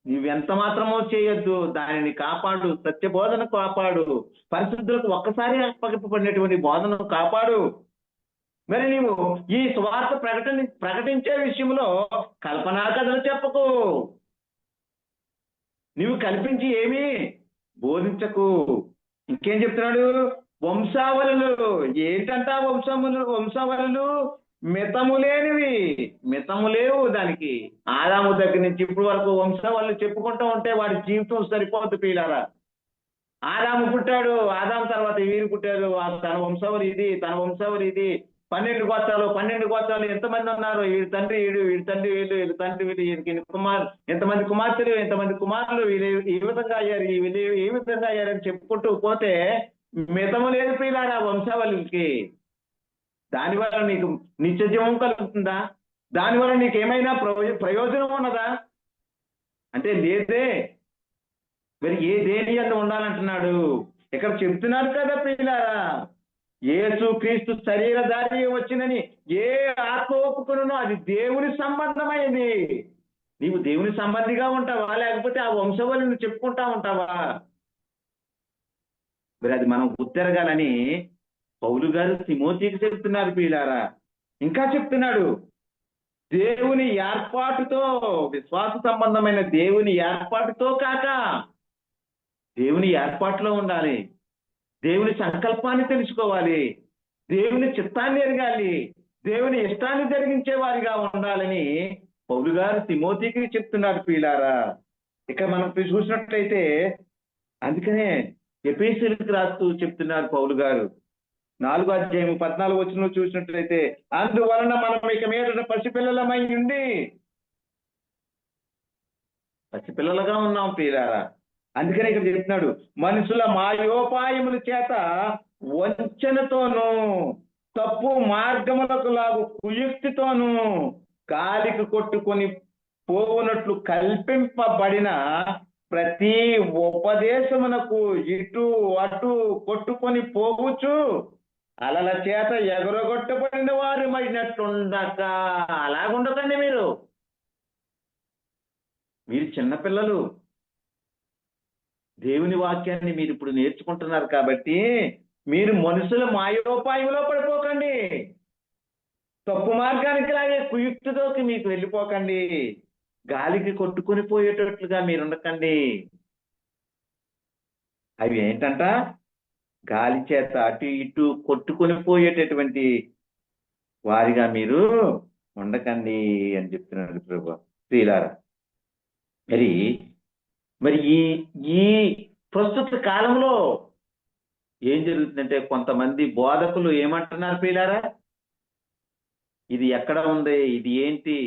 నీవెంత మాత్రమో చేయొద్దు, దానిని కాపాడు, సత్య బోధన కాపాడు, పరిశుద్ధులకు ఒక్కసారి అప్పగింపబడినటువంటి బోధనను కాపాడు. మరి నీవు ఈ సువార్త ప్రకటించే విషయంలో కల్పనా కథలు చెప్పకు, నీవు కల్పించి ఏమీ బోధించకు. ఇంకేం చెప్తున్నాడు? వంశావళులు ఏంటంట? వంశావళులు మితము లేనివి, మితము లేవు దానికి. ఆదాము దగ్గర నుంచి ఇప్పుడు వరకు వంశావళి చెప్పుకుంటూ ఉంటే వాడి జీవితం సరిపోద్ది పిల్లారా. ఆదాము పుట్టాడు, ఆదాము తర్వాత వీరు పుట్టారు, తన వంశావళి ఇది, తన వంశావళి ఇది. 12 గోత్రాలు ఎంతమంది ఉన్నారు? వీడి తండ్రి వీడు, వీడి తండ్రి వీళ్ళు, వీడి తండ్రి వీళ్ళు, వీరికి ఎంతమంది కుమార్తెలు, ఎంతమంది కుమారులు, వీళ్ళు ఈ విధంగా అయ్యారు, వీళ్ళు ఈ విధంగా అయ్యారని చెప్పుకుంటూ పోతే మితము లేదు పిల్లారా వంశావళికి. దానివల్ల నీకు నిత్య జీవం కలుగుతుందా? దానివల్ల నీకు ఏమైనా ప్రయోజనం ఉన్నదా అంటే లేదే. మరి ఏ దేని యందు ఉండాలంటున్నాడు ఇక్కడ చెప్తున్నాడు కదా పిల్లారా. యేసు క్రీస్తు శరీరధారి వచ్చినని ఏ ఆత్మ ఒప్పుకును అది దేవుని సంబంధమైంది. నీవు దేవుని సంబంధిగా ఉంటావా, లేకపోతే ఆ వంశవళిని చెప్పుకుంటా ఉంటావా? మరి అది మనం గుర్తెరగాలని పౌలు గారు తిమోతికి చెప్తున్నారు పిల్లారా. ఇంకా చెప్తున్నాడు, దేవుని ఏర్పాటుతో, విశ్వాస సంబంధమైన దేవుని ఏర్పాటుతో కాక దేవుని ఏర్పాటులో ఉండాలి. దేవుని సంకల్పాన్ని తెలుసుకోవాలి, దేవుని చిత్తాన్ని ఎరగాలి, దేవుని ఇష్టాన్ని జరిగించే వారిగా ఉండాలని పౌలు గారు తిమోతికి చెప్తున్నారు పిల్లారా. ఇక మనం చూసినట్లయితే అందుకనే ఎఫెసీయులకు రాస్తూ చెప్తున్నారు పౌలు గారు 4వ అధ్యాయం 14వ వచనంలో చూసినట్లయితే, అందువలన మనం ఇక మీద పసిపిల్లలమై ఉండి, పసిపిల్లలుగా ఉన్నాం పిల్లారా. అందుకనే ఇక్కడ చెప్తున్నాడు, మనుషుల మాయోపాయముల చేత వంచనతోనూ తప్పు మార్గములకు లాగు కుయుక్తితోనూ గాలికి కొట్టుకొని పోవునట్లు కల్పింపబడిన ప్రతి ఉపదేశమునకు ఇటు అటు కొట్టుకొని పోవచ్చు అలల చేత ఎగరగొట్టబడిన వారు మైనట్లుండక. అలాగుండకండి మీరు. మీరు చిన్నపిల్లలు, దేవుని వాక్యాన్ని మీరు ఇప్పుడు నేర్చుకుంటున్నారు కాబట్టి మీరు మనుషుల మాయోపాయంలో పడిపోకండి, తప్పు మార్గానికి లాగే కుయుక్తితోకి మీకు వెళ్ళిపోకండి, గాలికి కొట్టుకుని పోయేటట్లుగా మీరు ఉండకండి. అవి ఏంటంట? గాలి చేత అటు ఇటు కొట్టుకొని పోయేటటువంటి వారిగా మీరు ఉండకండి అని చెప్తున్నాడు ప్రభు. ప్రియులారా, మరి ఈ ప్రస్తుత కాలంలో ఏం జరుగుతుందంటే కొంతమంది బోధకులు ఏమంటున్నారు ప్రియులారా, ఇది ఎక్కడ ఉంది, ఇది ఏంటి,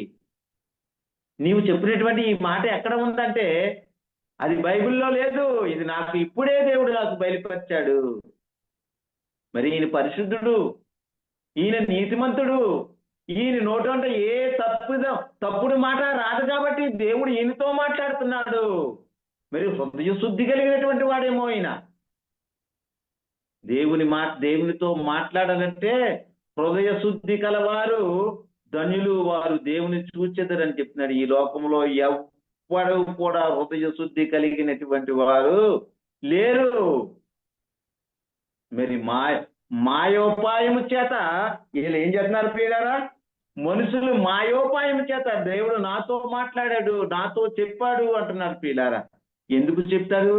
నీవు చెప్పినటువంటి ఈ మాట ఎక్కడ ఉందంటే అది బైబిల్లో లేదు, ఇది నాకు ఇప్పుడే దేవుడు నాకు బయలుపరిచాడు. మరి ఈయన పరిశుద్ధుడు, ఈయన నీతిమంతుడు, ఈయన నోటంటే ఏ తప్పుడు మాట రాదు కాబట్టి దేవుడు ఈయనతో మాట్లాడుతున్నాడు. మరి హృదయ శుద్ధి కలిగినటువంటి వాడేమో ఈయన. దేవునితో మాట్లాడాలంటే హృదయ శుద్ధి కలవారు ధన్యులు, వారు దేవుని చూచెదరని చెప్తున్నాడు. ఈ లోకంలో ఎవ్వడు కూడా హృదయ శుద్ధి కలిగినటువంటి వారు లేరు. మరి మాయోపాయము చేత వీళ్ళు ఏం చేస్తున్నారు ప్రియులారా? మనుషులు మాయోపాయము చేత దేవుడు నాతో మాట్లాడాడు, నాతో చెప్పాడు అంటున్నారు ప్రియులారా. ఎందుకు చెప్తారు?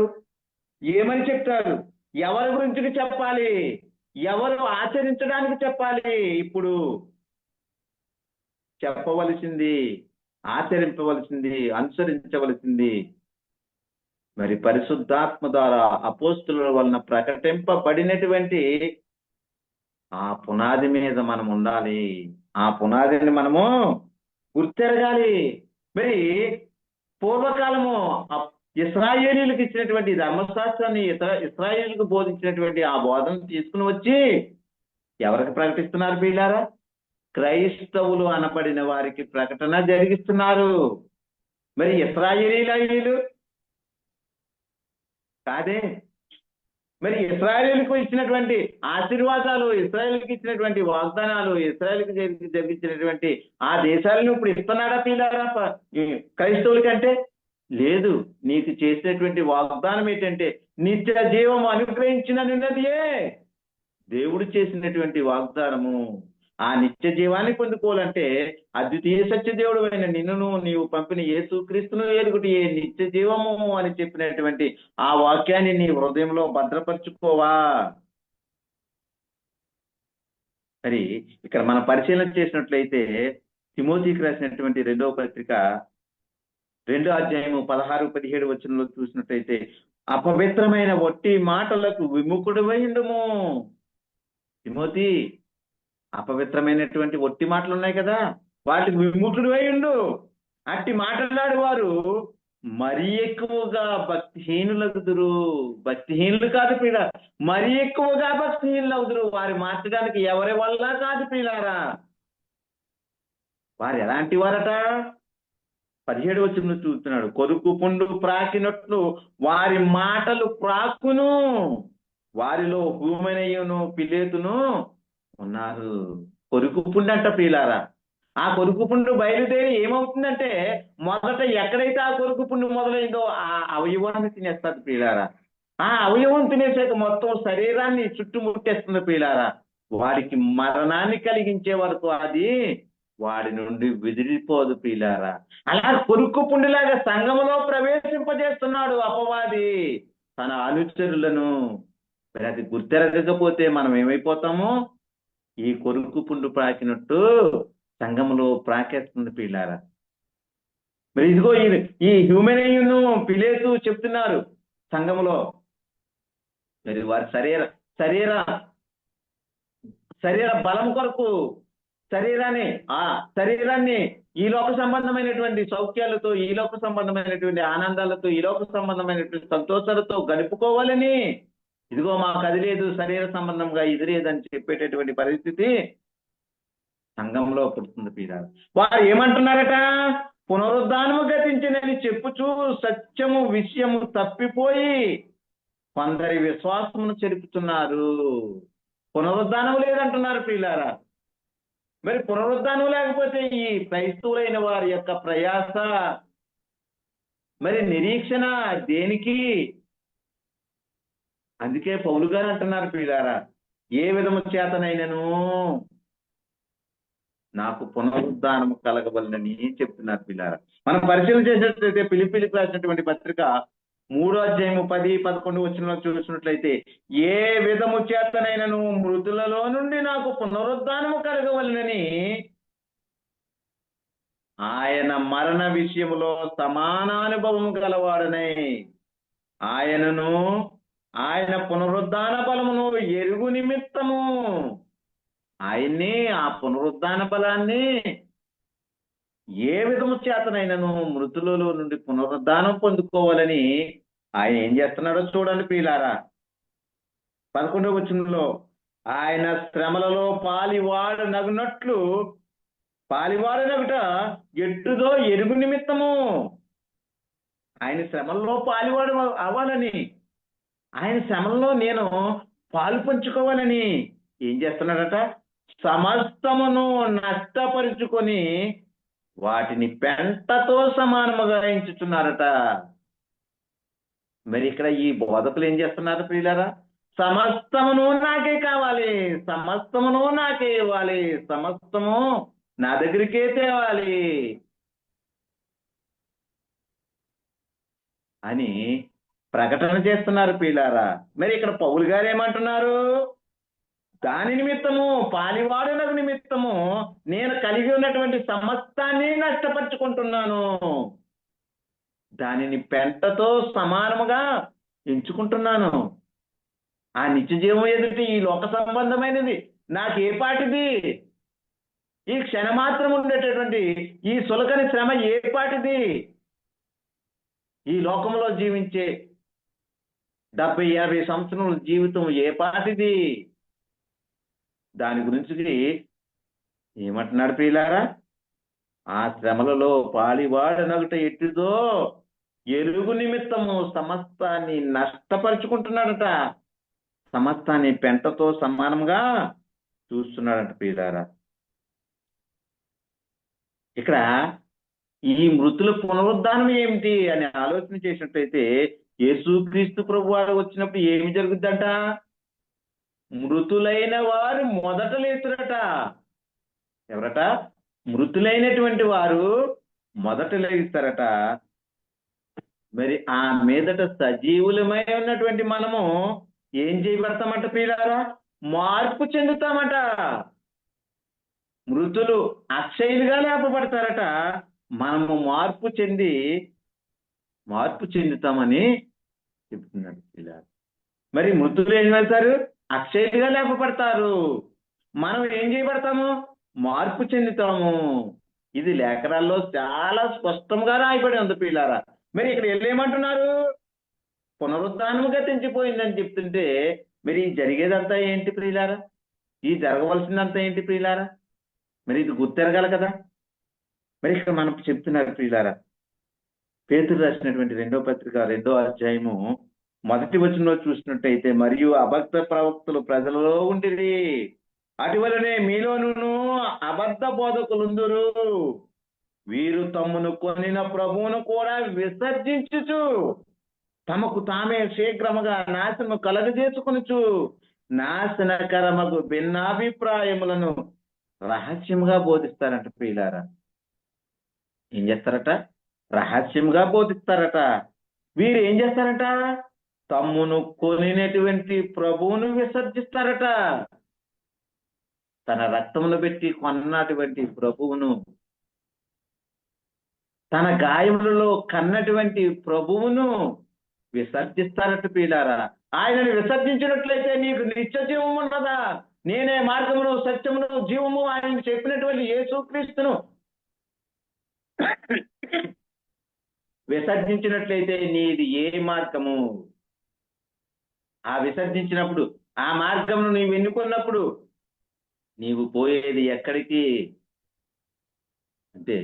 ఏమని చెప్తారు? ఎవరి గురించి చెప్పాలి? ఎవరు ఆచరించడానికి చెప్పాలి? ఇప్పుడు చెప్పవలసింది, ఆచరింపవలసింది, అనుసరించవలసింది మరి పరిశుద్ధాత్మ ద్వారా అపోస్తుల వలన ప్రకటింపబడినటువంటి ఆ పునాది మీద మనం ఉండాలి. ఆ పునాదిని మనము గుర్తెరగాలి. మరి పూర్వకాలము ఇశ్రాయేలీలకు ఇచ్చినటువంటి ధర్మశాస్త్రాన్ని ఇశ్రాయేలీలకు బోధించినటువంటి ఆ బోధన తీసుకుని వచ్చి ఎవరికి ప్రకటిస్తున్నారు పిల్లారా? క్రైస్తవులు అనబడిన వారికి ప్రకటన జరిగిస్తున్నారు. మరి ఇశ్రాయేలీలు కాదే. మరి ఇశ్రాయేలుకు ఇచ్చినటువంటి ఆశీర్వాదాలు, ఇశ్రాయేలుకి ఇచ్చినటువంటి వాగ్దానాలు, ఇశ్రాయేలుకి జరిగించినటువంటి ఆ దేశాలను ఇప్పుడు ఇస్తున్నాడా పిల్లారా క్రైస్తవులకి? అంటే లేదు. నీకు చేసినటువంటి వాగ్దానం ఏంటంటే నిత్య జీవం అనుగ్రహించినదియే దేవుడు చేసినటువంటి వాగ్దానము. ఆ నిత్య జీవాన్ని పొందుకోవాలంటే అద్వితీయ సత్య దేవుడు అయిన నిన్నును నీవు పంపిన యేసుక్రీస్తును ఎరుగుటి ఏ నిత్య జీవము అని చెప్పినటువంటి ఆ వాక్యాన్ని నీ హృదయంలో భద్రపరచుకోవా. మరి ఇక్కడ మనం పరిశీలన చేసినట్లయితే తిమోతికి రాసినటువంటి 2వ పత్రిక 2వ అధ్యాయము 16-17 వచనంలో చూసినట్లయితే అపవిత్రమైన వట్టి మాటలకు విముఖుడివై ఉండుము. తిమోతి, అపవిత్రమైనటువంటి వట్టి మాటలు ఉన్నాయి కదా, వాటికి విముఖుడివై ఉండు. అట్టి మాట్లాడే వారు మరీ ఎక్కువగా భక్తిహీనులగుదురు. భక్తిహీనులు కాదు ప్రియుల, మరీ ఎక్కువగా భక్తిహీనులు అవుదురు. వారి మార్చడానికి ఎవరి వల్ల కాదు ప్రియులారా. వారు ఎలాంటి వారట? 17 వచనంలో చూస్తున్నాడు, కొరుకు పుండు ప్రాకినట్లు వారి మాటలు ప్రాకును, వారిలో హూమెనయును పిలేతును ఉన్నారు. కొరుకు పుండు అంట ప్రియులారా. ఆ కొరుకు పుండు బయలుదేరి ఏమవుతుందంటే మొదట ఎక్కడైతే ఆ కొరుకు పుండు మొదలైందో ఆ అవయవాన్ని తినేస్తుంది ప్రియులారా. ఆ అవయవం తినేసాక మొత్తం శరీరాన్ని చుట్టుముట్టేస్తుంది ప్రియులారా. వాడికి మరణాన్ని కలిగించే వరకు అది వాడి నుండి విదిలిపోదు ప్రియులారా. అలా కొరుకు పుండిలాగా సంఘములో ప్రవేశింపజేస్తున్నాడు అపవాది తన అనుచరులను. మరి అది గుర్తెరగకపోతే మనం ఏమైపోతాము? ఈ కొరుకు పుండు ప్రాకినట్టు సంఘములో ప్రాకేస్తుంది ప్రియులారా. మరి ఇదిగో ఈ హ్యూమెనయును పిలేతు చెప్తున్నారు సంఘములో. మరి వారి శరీర బలం కొరకు శరీరాన్ని ఈ లోక సంబంధమైనటువంటి సౌఖ్యాలతో, ఈ లోక సంబంధమైనటువంటి ఆనందాలతో, ఈ లోక సంబంధమైనటువంటి సంతోషాలతో గడుపుకోవాలని, ఇదిగో మాకు అది లేదు, శరీర సంబంధంగా ఇది లేదని చెప్పేటటువంటి పరిస్థితి సంఘంలో పుడుతుంది ప్రియులారా. వారు ఏమంటున్నారట? పునరుద్ధానము గతించినని చెప్పుచూ సత్యము విషయము తప్పిపోయి కొందరి విశ్వాసమును చెరుపుతున్నారు. పునరుద్ధానం లేదంటున్నారు ప్రియులారా. మరి పునరుద్ధానం లేకపోతే ఈ క్రైస్తవులైన వారి యొక్క ప్రయాస, మరి నిరీక్షణ దేనికి? అందుకే పౌలు గారు అంటున్నారు ప్రియులారా, ఏ విధము చేతనైనను నాకు పునరుద్ధానము కలగవలనని చెప్తున్నారు పిల్లారా. మనం పరిశీలన చేసినట్లయితే ఫిలిప్పీలకు రాసినటువంటి పత్రిక 3వ అధ్యాయము 10-11 వచనంలో చూసినట్లయితే, ఏ విధము చేతనైనను మృతులలో నుండి నాకు పునరుద్ధానము కలగవలనని ఆయన మరణ విషయములో సమానానుభవము గలవాడనై ఆయనను ఆయన పునరుద్ధాన బలమును ఎరుగు నిమిత్తము, ఆయన్ని ఆ పునరుద్ధాన బలాన్ని ఏ విధము చేతనైనను మృతులలో నుండి పునరుద్ధానం పొందుకోవాలని ఆయన ఏం చేస్తున్నాడో చూడండి ప్రియులారా. 11వ వచనంలో, ఆయన శ్రమలలో పాలివాడనగుట ఎట్టుదో ఎరుగు నిమిత్తము. ఆయన శ్రమల్లో పాలివాడు అవ్వాలని, ఆయన శ్రమల్లో నేను పాలు పంచుకోవాలని ఏం చేస్తున్నాడట? సమస్తమును నష్టపరుచుకొని వాటిని పెంటతో సమానముగా ఎంచుతున్నారట. మరి ఇక్కడ ఈ బోధకులు ఏం చేస్తున్నారు ప్రియులారా? సమస్తమును నాకే కావాలి, సమస్తమును నాకే ఇవ్వాలి, సమస్తము నా దగ్గరికే తేవాలి అని ప్రకటన చేస్తున్నారు ప్రియులారా. మరి ఇక్కడ పౌలు గారు ఏమంటున్నారు? దాని నిమిత్తము, పాలివాడుల నిమిత్తము నేను కలిగి ఉన్నటువంటి సమస్తాన్ని నష్టపరుచుకుంటున్నాను, దానిని పెంటతో సమానముగా ఎంచుకుంటున్నాను. ఆ నిత్య జీవం ఎదుటి ఈ లోక సంబంధమైనది నాకు ఏ పాటిది? ఈ క్షణమాత్రం ఉండేటటువంటి ఈ సులకని శ్రమ ఏ పాటిది? ఈ లోకంలో జీవించే 70-50 సంవత్సరముల జీవితం ఏ పాటిది? దాని గురించి ఏమంటున్నాడు ప్రియులారా? ఆ శ్రమలలో పాలివాడనగుట ఎట్టిదో ఎరుగు నిమిత్తము సమస్తాన్ని నష్టపరుచుకుంటున్నాడట, సమస్తాన్ని పెంటతో సమానంగా చూస్తున్నాడట ప్రియులారా. ఇక్కడ ఈ మృతుల పునరుద్ధానం ఏమిటి అని ఆలోచన చేసినట్లయితే, యేసుక్రీస్తు ప్రభువారు వచ్చినప్పుడు ఏమి జరుగుద్దంట? మృతులైన వారు మొదట లేచురట. ఎవరట? మృతులైనటువంటి వారు మొదట లేస్తారట. మరి ఆ మీదట సజీవులమై ఉన్నటువంటి మనము ఏం చేయబడతామంట ప్రియులారా? మార్పు చెందుతామట. మృతులు అక్షయులుగా లేపబడతారట. మనము మార్పు చెందుతామని చెప్తున్నాడు ఇలా. మరి మృతులు ఏం వెళ్తారు? అక్షయులుగా లేపబడతారు. మనం ఏం చేయబడతాము? మార్పు చెందుతాము. ఇది లేఖనాల్లో చాలా స్పష్టంగా రాయబడి ఉంది పిల్లారా. మరి ఇక్కడ వెళ్ళేమంటున్నారు? పునరుద్ధానము గతించిపోయిందని చెప్తుంటే మరి జరిగేదంతా ఏంటి ప్రియులారా? ఈ జరగవలసిందంతా ఏంటి ప్రియులారా? మరి ఇది గుర్తెరగాలి కదా. మరి ఇక్కడ మనం చెప్తున్నారు ప్రియులారా, పేతురు రాసినటువంటి 2వ పత్రిక 2వ అధ్యాయము 1వ వచనంలో చూసినట్టయితే, మరియు అబద్ధ ప్రవక్తలు ప్రజలలో ఉండిరి, అటువలనే మీలోను అబద్ధ బోధకులుందురు, వీరు తమ్మును కొనిన ప్రభువును కూడా విసర్జించుచు తమకు తామే శీఘ్రముగా నాశనము కలగజేసుకొనుచు నాశనకరమగు భిన్నాభిప్రాయములను రహస్యముగా బోధిస్తారంట ప్రియులారా. ఏం చేస్తారట? రహస్యంగా బోధిస్తారట. వీరు ఏం చేస్తారట? తమ్మును కొనినటువంటి ప్రభువును విసర్జిస్తారట. తన రక్తమును పెట్టి కొన్నటువంటి ప్రభువును, తన గాయములలో కన్నటువంటి ప్రభువును విసర్జిస్తారట ప్రియులారా. ఆయనను విసర్జించినట్లయితే నీకు నిత్య జీవము ఉన్నదా? నేనే మార్గమును, సత్యమును, జీవము ఆయన చెప్పినటువంటి యేసుక్రీస్తును విసర్జించినట్లయితే నీది ఏ మార్గము? ఆ విసర్జించినప్పుడు, ఆ మార్గమును నీవు ఎన్నుకున్నప్పుడు నీవు పోయేది ఎక్కడికి అంటే,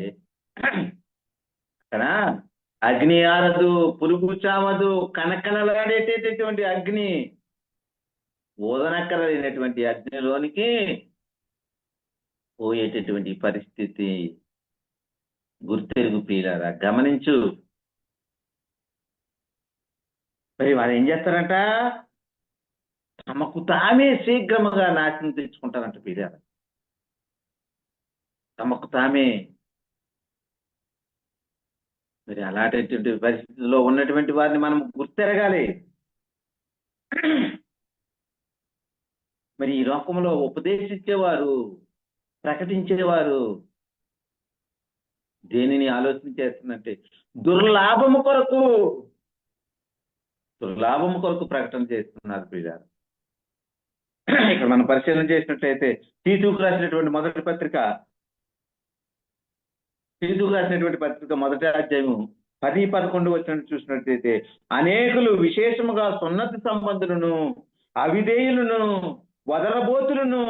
అక్కడ అగ్ని ఆరదు, పురుగు చావదు, కనకనలాడేటటువంటి అగ్ని, ఓదనక్కరలేనటువంటి అగ్నిలోనికి పోయేటటువంటి పరిస్థితి గుర్తెరుగు ప్రియులారా. గమనించు. మరి వారు ఏం చేస్తారంట? తమకు తామే శీఘ్రముగా నాశనం తెచ్చుకుంటారంట ప్రియులారా. తమకు తామే. మరి అలాంటి పరిస్థితుల్లో ఉన్నటువంటి వారిని మనం గుర్తెరగాలి. మరి ఈ లోకంలో ఉపదేశించేవారు, ప్రకటించేవారు దేనిని ఆలోచన చేస్తుందంటే దుర్లాభము కొరకు ప్రకటన చేస్తున్నారు ప్రియులారా. ఇక్కడ మనం పరిశీలన చేసినట్లయితే తీతుకు రాసినటువంటి మొదటి పత్రిక 1వ అధ్యాయము 10-11 వచనం చూసినట్లయితే, అనేకులు విశేషముగా సున్నతి సంబంధులను, అవిధేయులను, వదలబోతులను,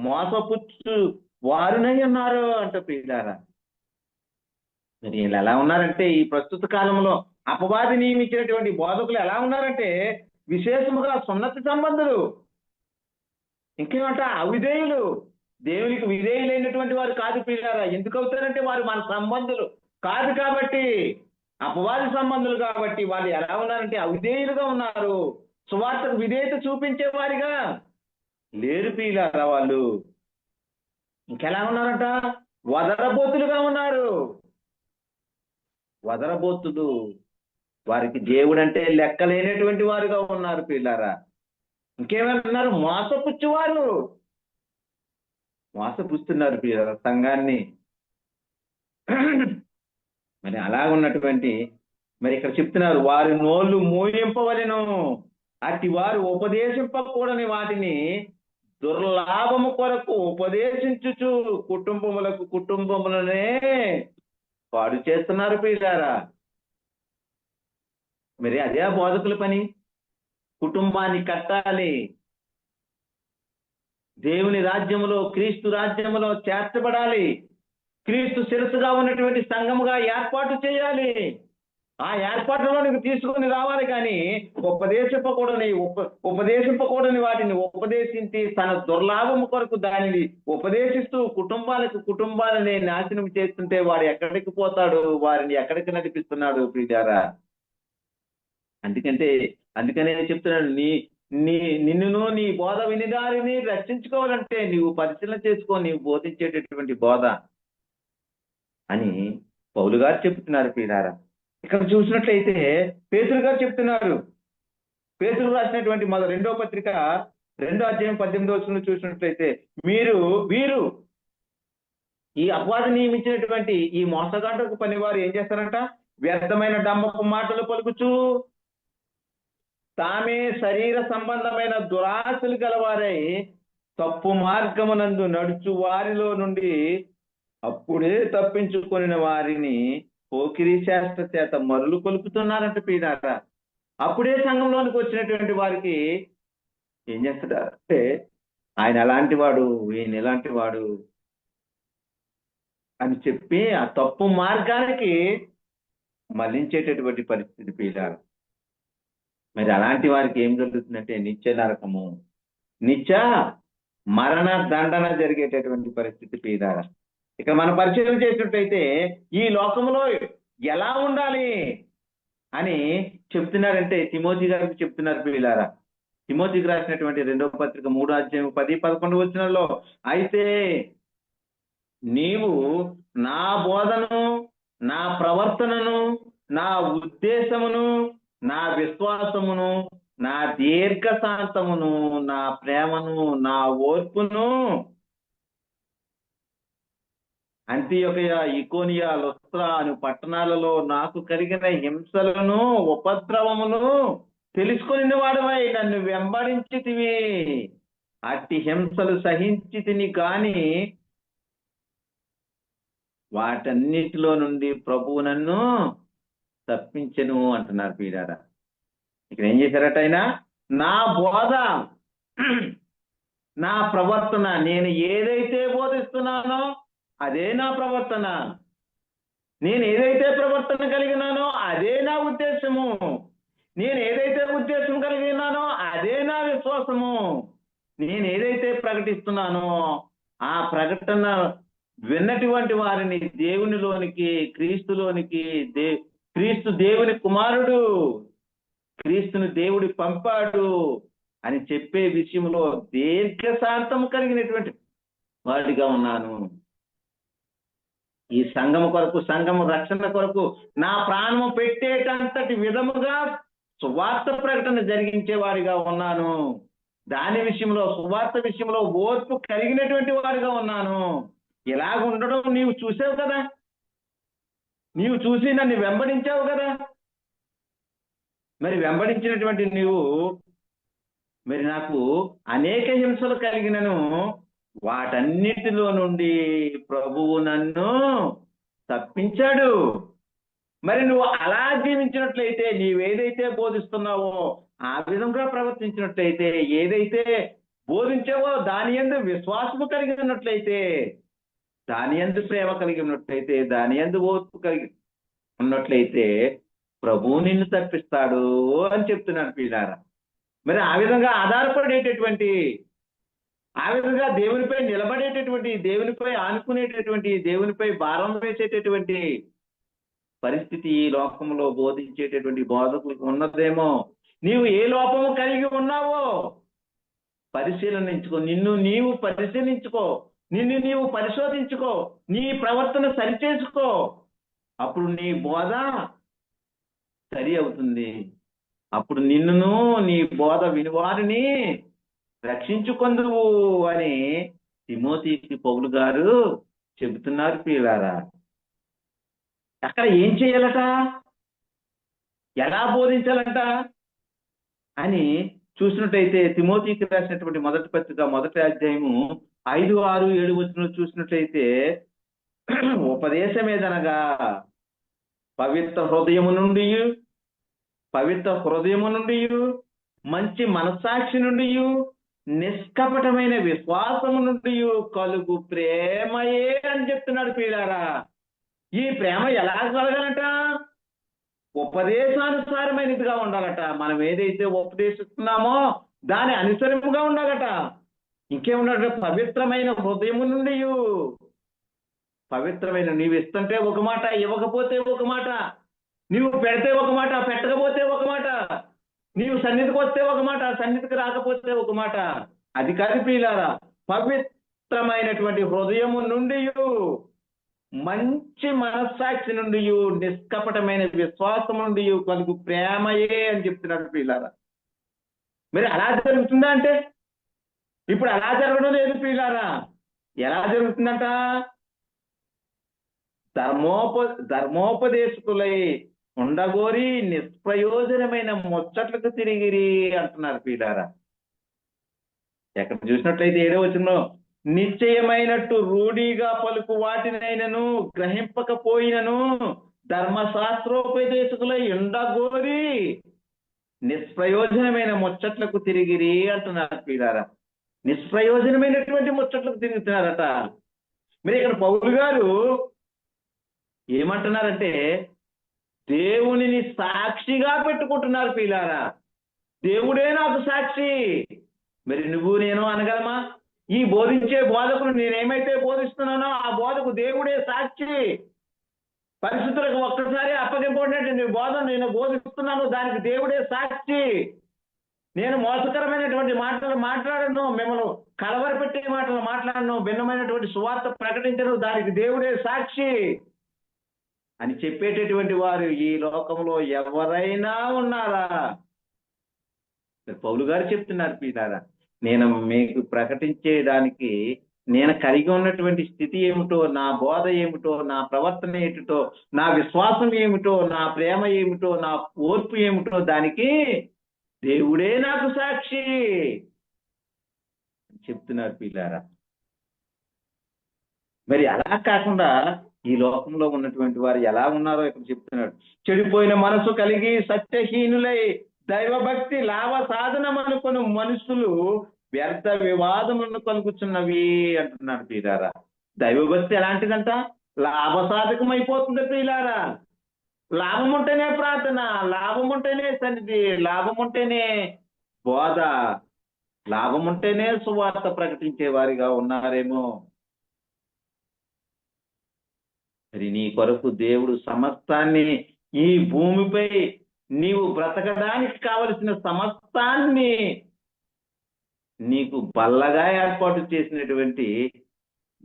మోసపుచ్చు వారునై ఉన్నారు అంట ప్రియులారా. మరి వీళ్ళు ఎలా ఉన్నారంటే, ఈ ప్రస్తుత కాలంలో అపవాది నియమించినటువంటి బోధకులు ఎలా ఉన్నారంటే విశేషముగా సున్నతి సంబంధులు, ఇంకేమంట అవిధేయులు. దేవునికి విధేయులైనటువంటి వారు కాదు ప్రియులారా. ఎందుకు అవుతారంటే వారు మన సంబంధులు కాదు కాబట్టి, అపవాది సంబంధులు కాబట్టి. వాళ్ళు ఎలా ఉన్నారంటే అవిధేయులుగా ఉన్నారు. సువార్తకు విధేయత చూపించే వారిగా లేరు ప్రియులారా. వాళ్ళు ఇంకెలా ఉన్నారంట? వదరబోతులుగా ఉన్నారు. వదరబోతులు. వారికి దేవుడు అంటే లెక్కలేనటువంటి వారుగా ఉన్నారు ప్రియులారా. ఇంకేమంటున్నారు? మోసపుస్తున్నారు ప్రియులారా సంఘాన్ని. మరి అలా ఉన్నటువంటి, మరి ఇక్కడ చెప్తున్నారు, వారి నోళ్ళు మూయింపవలెను, అట్టి వారు ఉపదేశింపకూడని వాటిని దుర్లాభము కొరకు ఉపదేశించుచు కుటుంబములనే పాడు చేస్తున్నారు ప్రియులారా. మరి అదే బోధకుల పని. కుటుంబాన్ని కట్టాలి, దేవుని రాజ్యములో, క్రీస్తు రాజ్యములో చేర్చబడాలి, క్రీస్తు శిరస్సుగా ఉన్నటువంటి సంఘముగా ఏర్పాటు చేయాలి. ఆ ఏర్పాటులోనికి తీసుకొని రావాలి. కానీ ఉపదేశింపకూడని వాటిని ఉపదేశించి తన దుర్లాభము కొరకు దానిని ఉపదేశిస్తూ కుటుంబాలని నాశనం చేస్తుంటే వాడు ఎక్కడికి పోతాడు? వారిని ఎక్కడికి నడిపిస్తున్నాడు ప్రియులారా? అందుకనే చెప్తున్నాడు, నిన్నును నీ బోధ వినిదారిని రక్షించుకోవాలంటే నీవు పరిశీలన చేసుకో, నీవు బోధించేటటువంటి బోధ అని పౌలు గారు చెప్తున్నారు ప్రియులారా. ఇక్కడ చూసినట్లయితే పేతురు గారు చెప్తున్నారు. పేతురు రాసినటువంటి 2వ పత్రిక 2వ అధ్యాయం 18వ వచనంలో చూసినట్లయితే, వీరు ఈ అపవాది నియమించినటువంటి ఈ మోసగాండ్రకు పనివారు ఏం చేస్తారంట? వ్యర్థమైన డమ్మపు మాటలు పలుకుచూ తామే శరీర సంబంధమైన దురాశలు గలవారై తప్పు మార్గమునందు నడుచు వారిలో నుండి అప్పుడే తప్పించుకొనిన వారిని పోకిరీ శాస్త్ర చేత మరులు కొలుపుతున్నారంట పీడారా. అప్పుడే సంఘంలోనికి వచ్చినటువంటి వారికి ఏం చేస్తారంటే, ఆయన ఎలాంటి వాడు, ఈయన ఎలాంటి వాడు అని చెప్పి ఆ తప్పు మార్గానికి మళ్లించేటటువంటి పరిస్థితి పీడారు. మరి అలాంటి వారికి ఏం జరుగుతుందంటే నిత్య నరకము, నిత్య మరణ దండన జరిగేటటువంటి పరిస్థితి పీడార. ఇక మనం పరిశీలన చేసినట్టయితే ఈ లోకంలో ఎలా ఉండాలి అని చెప్తున్నారంటే తిమోతి గారికి చెప్తున్నారు పీడారా. తిమోతికి రాసినటువంటి 2వ పత్రిక 3వ అధ్యాయం 10-11 వచనాల్లో, అయితే నీవు నా బోధను, నా ప్రవర్తనను, నా ఉద్దేశమును, నా విశ్వాసమును, నా దీర్ఘశాంతమును, నా ప్రేమను, నా ఓర్పును అంతియొకయ, ఇకోనియా, లుస్త్రా అను పట్టణాలలో నాకు కలిగిన హింసలను, ఉపద్రవమును తెలుసుకొని వాడవై నన్ను వెంబడించితివి. అట్టి హింసలు సహించి తిని కాని వాటన్నిటిలో నుండి ప్రభువు నన్ను తప్పించెను అంటున్నారు పీడారా. ఇక్కడ ఏం చేశారట ఆయన? నా బోధ, నా ప్రవర్తన, నేను ఏదైతే బోధిస్తున్నానో అదే నా ప్రవర్తన, నేను ఏదైతే ప్రవర్తన కలిగినానో అదే నా ఉద్దేశము, నేను ఏదైతే ఉద్దేశం కలిగి ఉన్నానో అదే నా విశ్వాసము, నేను ఏదైతే ప్రకటిస్తున్నానో ఆ ప్రకటన విన్నటువంటి వారిని దేవునిలోనికి, క్రీస్తులోనికి, క్రీస్తు దేవుని కుమారుడు, క్రీస్తుని దేవుడి పంపాడు అని చెప్పే విషయంలో దీర్ఘశాంతం కలిగినటువంటి వాడిగా ఉన్నాను. ఈ సంఘము కొరకు, సంఘము రక్షణ కొరకు నా ప్రాణము పెట్టేటంతటి విధముగా సువార్త ప్రకటన జరిగించే వాడిగా ఉన్నాను. దాని విషయంలో, సువార్త విషయంలో ఓర్పు కలిగినటువంటి వాడిగా ఉన్నాను. ఇలాగ ఉండడం నీవు చూసావు కదా, నీవు చూసి నన్ను వెంబడించావు కదా. మరి వెంబడించినటువంటి నీవు మరి నాకు అనేక హింసలు కలిగినను, వాటన్నిటిలో నుండి ప్రభువు నన్ను తప్పించాడు. మరి నువ్వు అలా జీవించినట్లయితే, నీవేదైతే బోధిస్తున్నావో ఆ విధంగా ప్రవర్తించినట్లయితే, ఏదైతే బోధించావో దాని యందు విశ్వాసము కలిగి ఉన్నట్లయితే, దాని యందు ప్రేమ కలిగి ఉన్నట్లయితే, దాని యందు ఓర్పు కలిగి ఉన్నట్లయితే ప్రభువు నిన్ను తప్పిస్తాడు అని చెప్తున్నాను పీడారా. మరి ఆ విధంగా ఆధారపడేటటువంటి, ఆ విధంగా దేవునిపై నిలబడేటటువంటి, దేవునిపై ఆనుకునేటటువంటి, దేవునిపై భారం వేసేటటువంటి పరిస్థితి ఈ లోకంలో బోధించేటటువంటి బోధకులకు ఉన్నదేమో. నీవు ఏ లోపము కలిగి ఉన్నావో పరిశీలనించుకో, నిన్ను నీవు పరిశీలించుకో, నిన్ను నీవు పరిశోధించుకో, నీ ప్రవర్తన సరిచేసుకో. అప్పుడు నీ బోధ సరి అవుతుంది. అప్పుడు నిన్నును నీ బోధ వినివారిని రక్షించుకొందువు అని తిమోతికి పౌలు గారు చెబుతున్నారు ప్రియులారా. అక్కడ ఏం చేయాలట, ఎలా బోధించాలంట అని చూసినట్టయితే తిమోతికి రాసినటువంటి మొదటి పత్రిక 1వ అధ్యాయము 5, 6, 7 వచనాలు చూసినట్టయితే, ఉపదేశమేదనగా పవిత్ర హృదయము నుండి మంచి మనస్సాక్షి నుండి నిష్కపటమైన విశ్వాసము నుండి కలుగు ప్రేమయే అని చెప్తున్నాడు ప్రియులారా. ఈ ప్రేమ ఎలా కలగాలంట? ఉపదేశానుసారమైనదిగా ఉండాలట. మనం ఏదైతే ఉపదేశిస్తున్నామో దాని అనుసరముగా ఉండాలట. ఇంకేముండాలట? పవిత్రమైన హృదయము నుండి, పవిత్రమైన, నీవు ఇస్తుంటే ఒక మాట, ఇవ్వకపోతే ఒక మాట, నీవు పెడితే ఒక మాట, పెట్టకపోతే ఒక మాట, నీవు సన్నిధికి వస్తే ఒక మాట, సన్నిధికి రాకపోతే ఒక మాట. అది కాదు ప్రియులారా. పవిత్రమైనటువంటి హృదయము నుండి, మంచి మనస్సాక్షి నుండి, నిష్కపటమైన విశ్వాసం నుండి కలుగు ప్రేమయే అని చెప్తున్నాడు ప్రియులారా. మరి అలా జరుగుతుందా అంటే, ఇప్పుడు అలా జరగడం లేదు ప్రియులారా. ఎలా జరుగుతుందంట? ధర్మోపదేశకులై ఉండగోరి నిష్ప్రయోజనమైన ముచ్చట్లకు తిరిగిరి అంటున్నారు పీడారా. ఎక్కడ చూసినట్లయితే 7వ వచనంలో నిశ్చయమైనట్టు రూఢిగా పలుకు వాటినైనను గ్రహింపకపోయినను ధర్మశాస్త్రోపదేశకులై ఉండగోరి నిష్ప్రయోజనమైన ముచ్చట్లకు తిరిగిరి అంటున్నారు పీడారా. నిష్ప్రయోజనమైనటువంటి ముచ్చట్లకు తిరుగుతున్నారట. మరి ఇక్కడ పౌలు గారు ఏమంటున్నారంటే దేవునిని సాక్షిగా పెట్టుకుంటున్నారు పీలారా. దేవుడే నాకు సాక్షి. మరి నువ్వు నేను అనగలమా? ఈ బోధించే బోధకులు నేనేమైతే బోధిస్తున్నానో ఆ బోధకు దేవుడే సాక్షి. పరిశుద్ధులకు ఒక్కసారి అప్పగింపబడినటువంటి బోధన నేను బోధిస్తున్నాను, దానికి దేవుడే సాక్షి. నేను మోసకరమైనటువంటి మాటలు మాట్లాడను, మిమ్మల్ని కలవరపెట్టే మాటలు మాట్లాడను, భిన్నమైనటువంటి సువార్త ప్రకటించను, దానికి దేవుడే సాక్షి అని చెప్పేటటువంటి వారు ఈ లోకంలో ఎవరైనా ఉన్నారా? పౌలు గారు చెప్తున్నారు పీలారా, నేను మీకు ప్రకటించేదానికి నేను కలిగి ఉన్నటువంటి స్థితి ఏమిటో, నా బోధ ఏమిటో, నా ప్రవర్తన ఏమిటో, నా విశ్వాసం ఏమిటో, నా ప్రేమ ఏమిటో, నా ఓర్పు ఏమిటో, దానికి దేవుడే నాకు సాక్షి చెప్తున్నారు పీలారా. మరి అలా కాకుండా ఈ లోకంలో ఉన్నటువంటి వారు ఎలా ఉన్నారో ఇక్కడ చెప్తున్నాడు. చెడిపోయిన మనసు కలిగి సత్యహీనులై దైవభక్తి లాభ సాధనం అనుకుని మనుషులు వ్యర్థ వివాదములను కలుగుతున్నవి అంటున్నాడు పీలారా. దైవభక్తి ఎలాంటిదంట? లాభసాధకం అయిపోతుంది పీలారా. లాభం ఉంటేనే ప్రార్థన, లాభం ఉంటేనే సన్నిధి, లాభం ఉంటేనే బోధ, లాభం ఉంటేనే సువార్త ప్రకటించే వారిగా ఉన్నారేమో. మరి నీ కొరకు దేవుడు సమస్తాన్ని, ఈ భూమిపై నీవు బ్రతకడానికి కావలసిన సమస్తాన్ని నీకు బల్లగా ఏర్పాటు చేసినటువంటి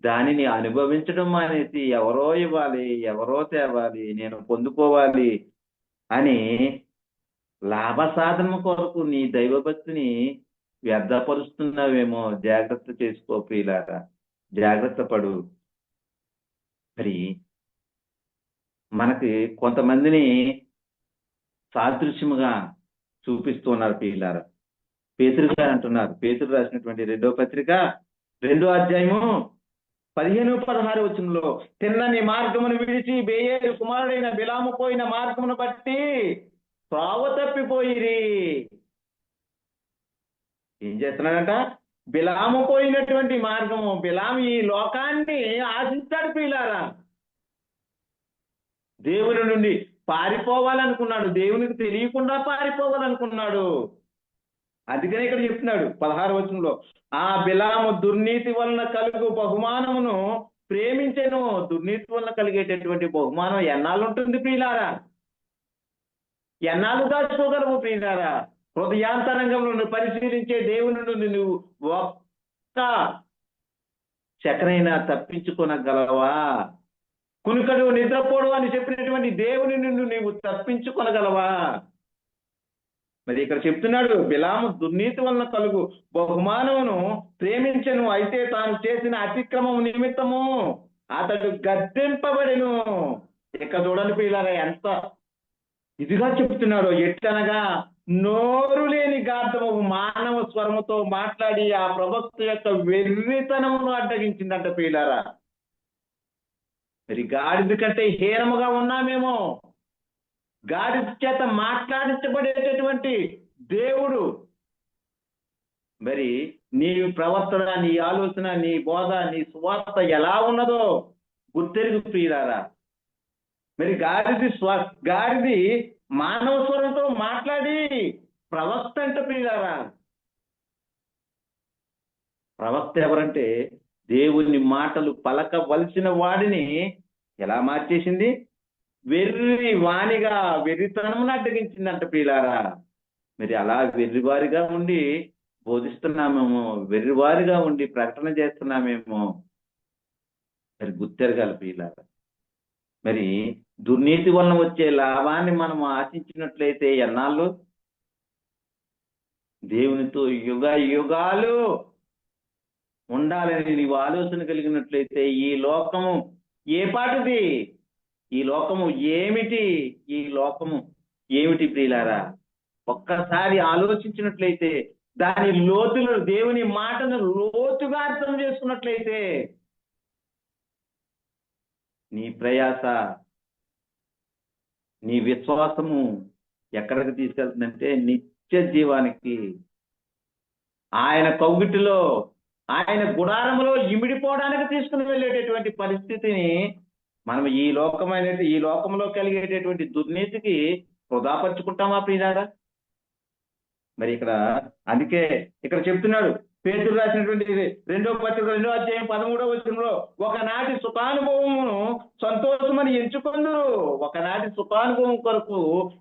దానిని అనుభవించడం అనేసి ఎవరో ఇవ్వాలి, ఎవరో తేవాలి, నేను పొందుకోవాలి అని లాభ సాధన కొరకు నీ దైవభక్తిని వ్యర్థపరుస్తున్నావేమో. జాగ్రత్త చేసుకో ప్రియులారా, జాగ్రత్త పడు. మరి మనకి కొంతమందిని సాదృశ్యముగా చూపిస్తూ ఉన్నారు ప్రియులారా. పేతురు గారు అంటున్నారు, పేతురు రాసినటువంటి 2వ పత్రిక 2వ అధ్యాయము 15-16 వచనంలో, తిన్నని మార్గమును విడిచి బేయేరు కుమారుడైన బిలాము పోయిన మార్గమును బట్టి త్రోవ తప్పిపోయిరి. ఏం చేస్తున్నాడంట? బిలాము పోయినటువంటి మార్గము. బిలాము ఈ లోకాన్ని ఆశించాడు ప్రియులారా. దేవుని నుండి పారిపోవాలనుకున్నాడు, దేవునికి తెలియకుండా పారిపోవాలనుకున్నాడు. అందుకనే ఇక్కడ చెప్తున్నాడు 16వ వచనంలో, ఆ బిలాము దుర్నీతి వలన కలుగు బహుమానమును ప్రేమించెను. దుర్నీతి వలన కలిగేటటువంటి బహుమానం ఎన్నాళ్ళు ఉంటుంది ప్రియులారా? ఎన్నాళ్ళు దాచుకోగలవు ప్రియులారా? హృదయాంతరంగంలో పరిశీలించే దేవుని నుండి నువ్వు ఒక్క సెకనైనా తప్పించుకొనగలవా? కునుకడు నిద్రపోడు అని చెప్పినటువంటి దేవుని నుండి నీవు తప్పించుకొనగలవా? మరి ఇక్కడ చెప్తున్నాడు, బిలాము దుర్నీతి వలన కలుగు బహుమానమును ప్రేమించెను, అయితే తాను చేసిన అతిక్రమము నిమిత్తము అతడు గద్దెంపబడెను. ఇక చూడండి పిల్లరా, ఎంత ఇదిగా చెప్తున్నాడో. ఎట్లనగా నోరు లేని గాఢము మానవ స్వరముతో మాట్లాడి ఆ ప్రవక్త యొక్క వెర్రితనమును అడ్డగించిందంట పిల్లరా. మరి గాడిద కంటే హీనముగా ఉన్నామేమో. గాడిద చేత మాట్లాడించబడేటటువంటి దేవుడు మరి నీ ప్రవర్తన, నీ ఆలోచన, నీ బోధ, నీ సువార్త ఎలా ఉన్నదో గుర్తెరుగు ప్రియులారా. మరి గాడిది మానవ స్వరంతో మాట్లాడి ప్రవక్త అంట ప్రియులారా. ప్రవక్త ఎవరంటే దేవుని మాటలు పలకవలసిన వాడిని ఎలా మార్చేసింది? వెర్రి వాణిగా, వెర్రితనమును అడ్డగించిందంట ప్రియులారా. మరి అలా వెర్రివారిగా ఉండి బోధిస్తున్నామేమో, వెర్రివారిగా ఉండి ప్రకటన చేస్తున్నామేమో. మరి గుర్తెరగాలి ప్రియులారా. మరి దుర్నీతి వలన వచ్చే లాభాన్ని మనం ఆశించినట్లయితే ఎన్నాళ్ళు? దేవునితో యుగ యుగాలు ఉండాలని నీవు ఆలోచన కలిగినట్లయితే ఈ లోకము ఏ పాటిది? ఈ లోకము ఏమిటి? ఈ లోకము ఏమిటి ప్రియులారా? ఒక్కసారి ఆలోచించినట్లయితే, దాని లోతులు, దేవుని మాటను లోతుగా అర్థం చేసుకున్నట్లయితే, నీ ప్రయాస, నీ విశ్వాసము ఎక్కడికి తీసుకెళ్తుందంటే నిత్య జీవానికి. ఆయన కౌగిటిలో, ఆయన గుడారములో ఇమిడిపోవడానికి తీసుకుని వెళ్ళేటటువంటి పరిస్థితిని మనం ఈ లోకంలో కలిగేటటువంటి దుర్నీతికి వృధాపరుచుకుంటామా ప్రియులారా? మరి అందుకే ఇక్కడ చెప్తున్నాడు పేతురు రాసినటువంటి 2వ పత్రిక 2వ అధ్యాయం 13వ వచనంలో, ఒకనాటి సుఖానుభవమును సంతోషమని ఎంచుకొందురు. ఒకనాటి సుఖానుభవం కొరకు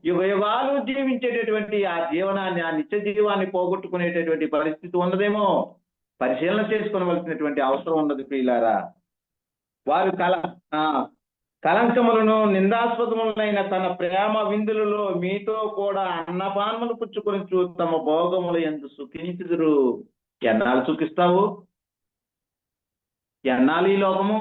యుగ యుగాలు జీవించేటటువంటి ఆ జీవనాన్ని, ఆ నిత్య జీవాన్ని పోగొట్టుకునేటటువంటి పరిస్థితి ఉన్నదేమో పరిశీలన చేసుకోవలసినటువంటి అవసరం ఉన్నది ప్రియులారా. వారు కలంకములను నిందాస్పదములైన తన ప్రేమ విందులలో మీతో కూడా అన్నపానములు పుచ్చుకొని తమ భోగములు ఎందు సుఖించుదురు. ఎన్నాళ్ళు సుఖిస్తావు? ఎన్నాళ్ళు ఈ లోకము?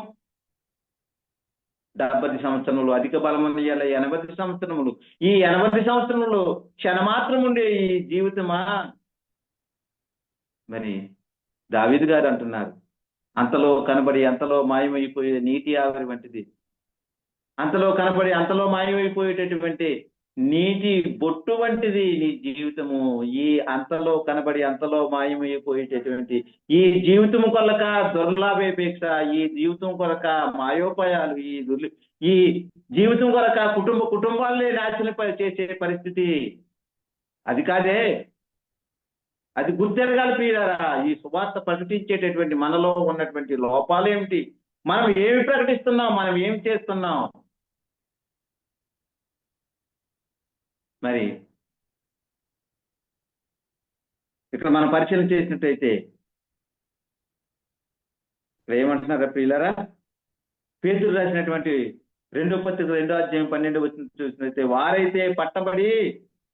70 సంవత్సరములు, అధిక బలము 80 సంవత్సరములు. ఈ 80 సంవత్సరములు క్షణమాత్రం ఉండే ఈ జీవితమా? మరి దావీదు గారు అంటున్నారు, అంతలో కనబడి అంతలో మాయమైపోయే నీటి ఆవిరి వంటిది. అంతలో కనబడి అంతలో మాయమైపోయేటటువంటి నీటి బొట్టు వంటిది నీ జీవితము. ఈ అంతలో కనబడి అంతలో మాయమైపోయేటటువంటి ఈ జీవితము కొలక దుర్లాభేపేక్ష, ఈ జీవితం కొలక మాయోపాయాలు, ఈ జీవితం కొలక కుటుంబాలే నాశనం చేసే పరిస్థితి. అది కాదే, అది గుర్తెరగాలి ప్రియులారా. ఈ సువార్త ప్రకటించేటటువంటి మనలో ఉన్నటువంటి లోపాలు ఏమిటి? మనం ఏమి ప్రకటిస్తున్నాం? మనం ఏమి చేస్తున్నాం? మరి ఇక్కడ మనం పరిశీలన చేసినట్టయితే ఏమంటున్నారా ప్రియులారా? పేతురు రాసినటువంటి 2వ పత్రిక 2వ అధ్యాయం 12వ వచనం చూసినట్లయితే, వారైతే పట్టబడి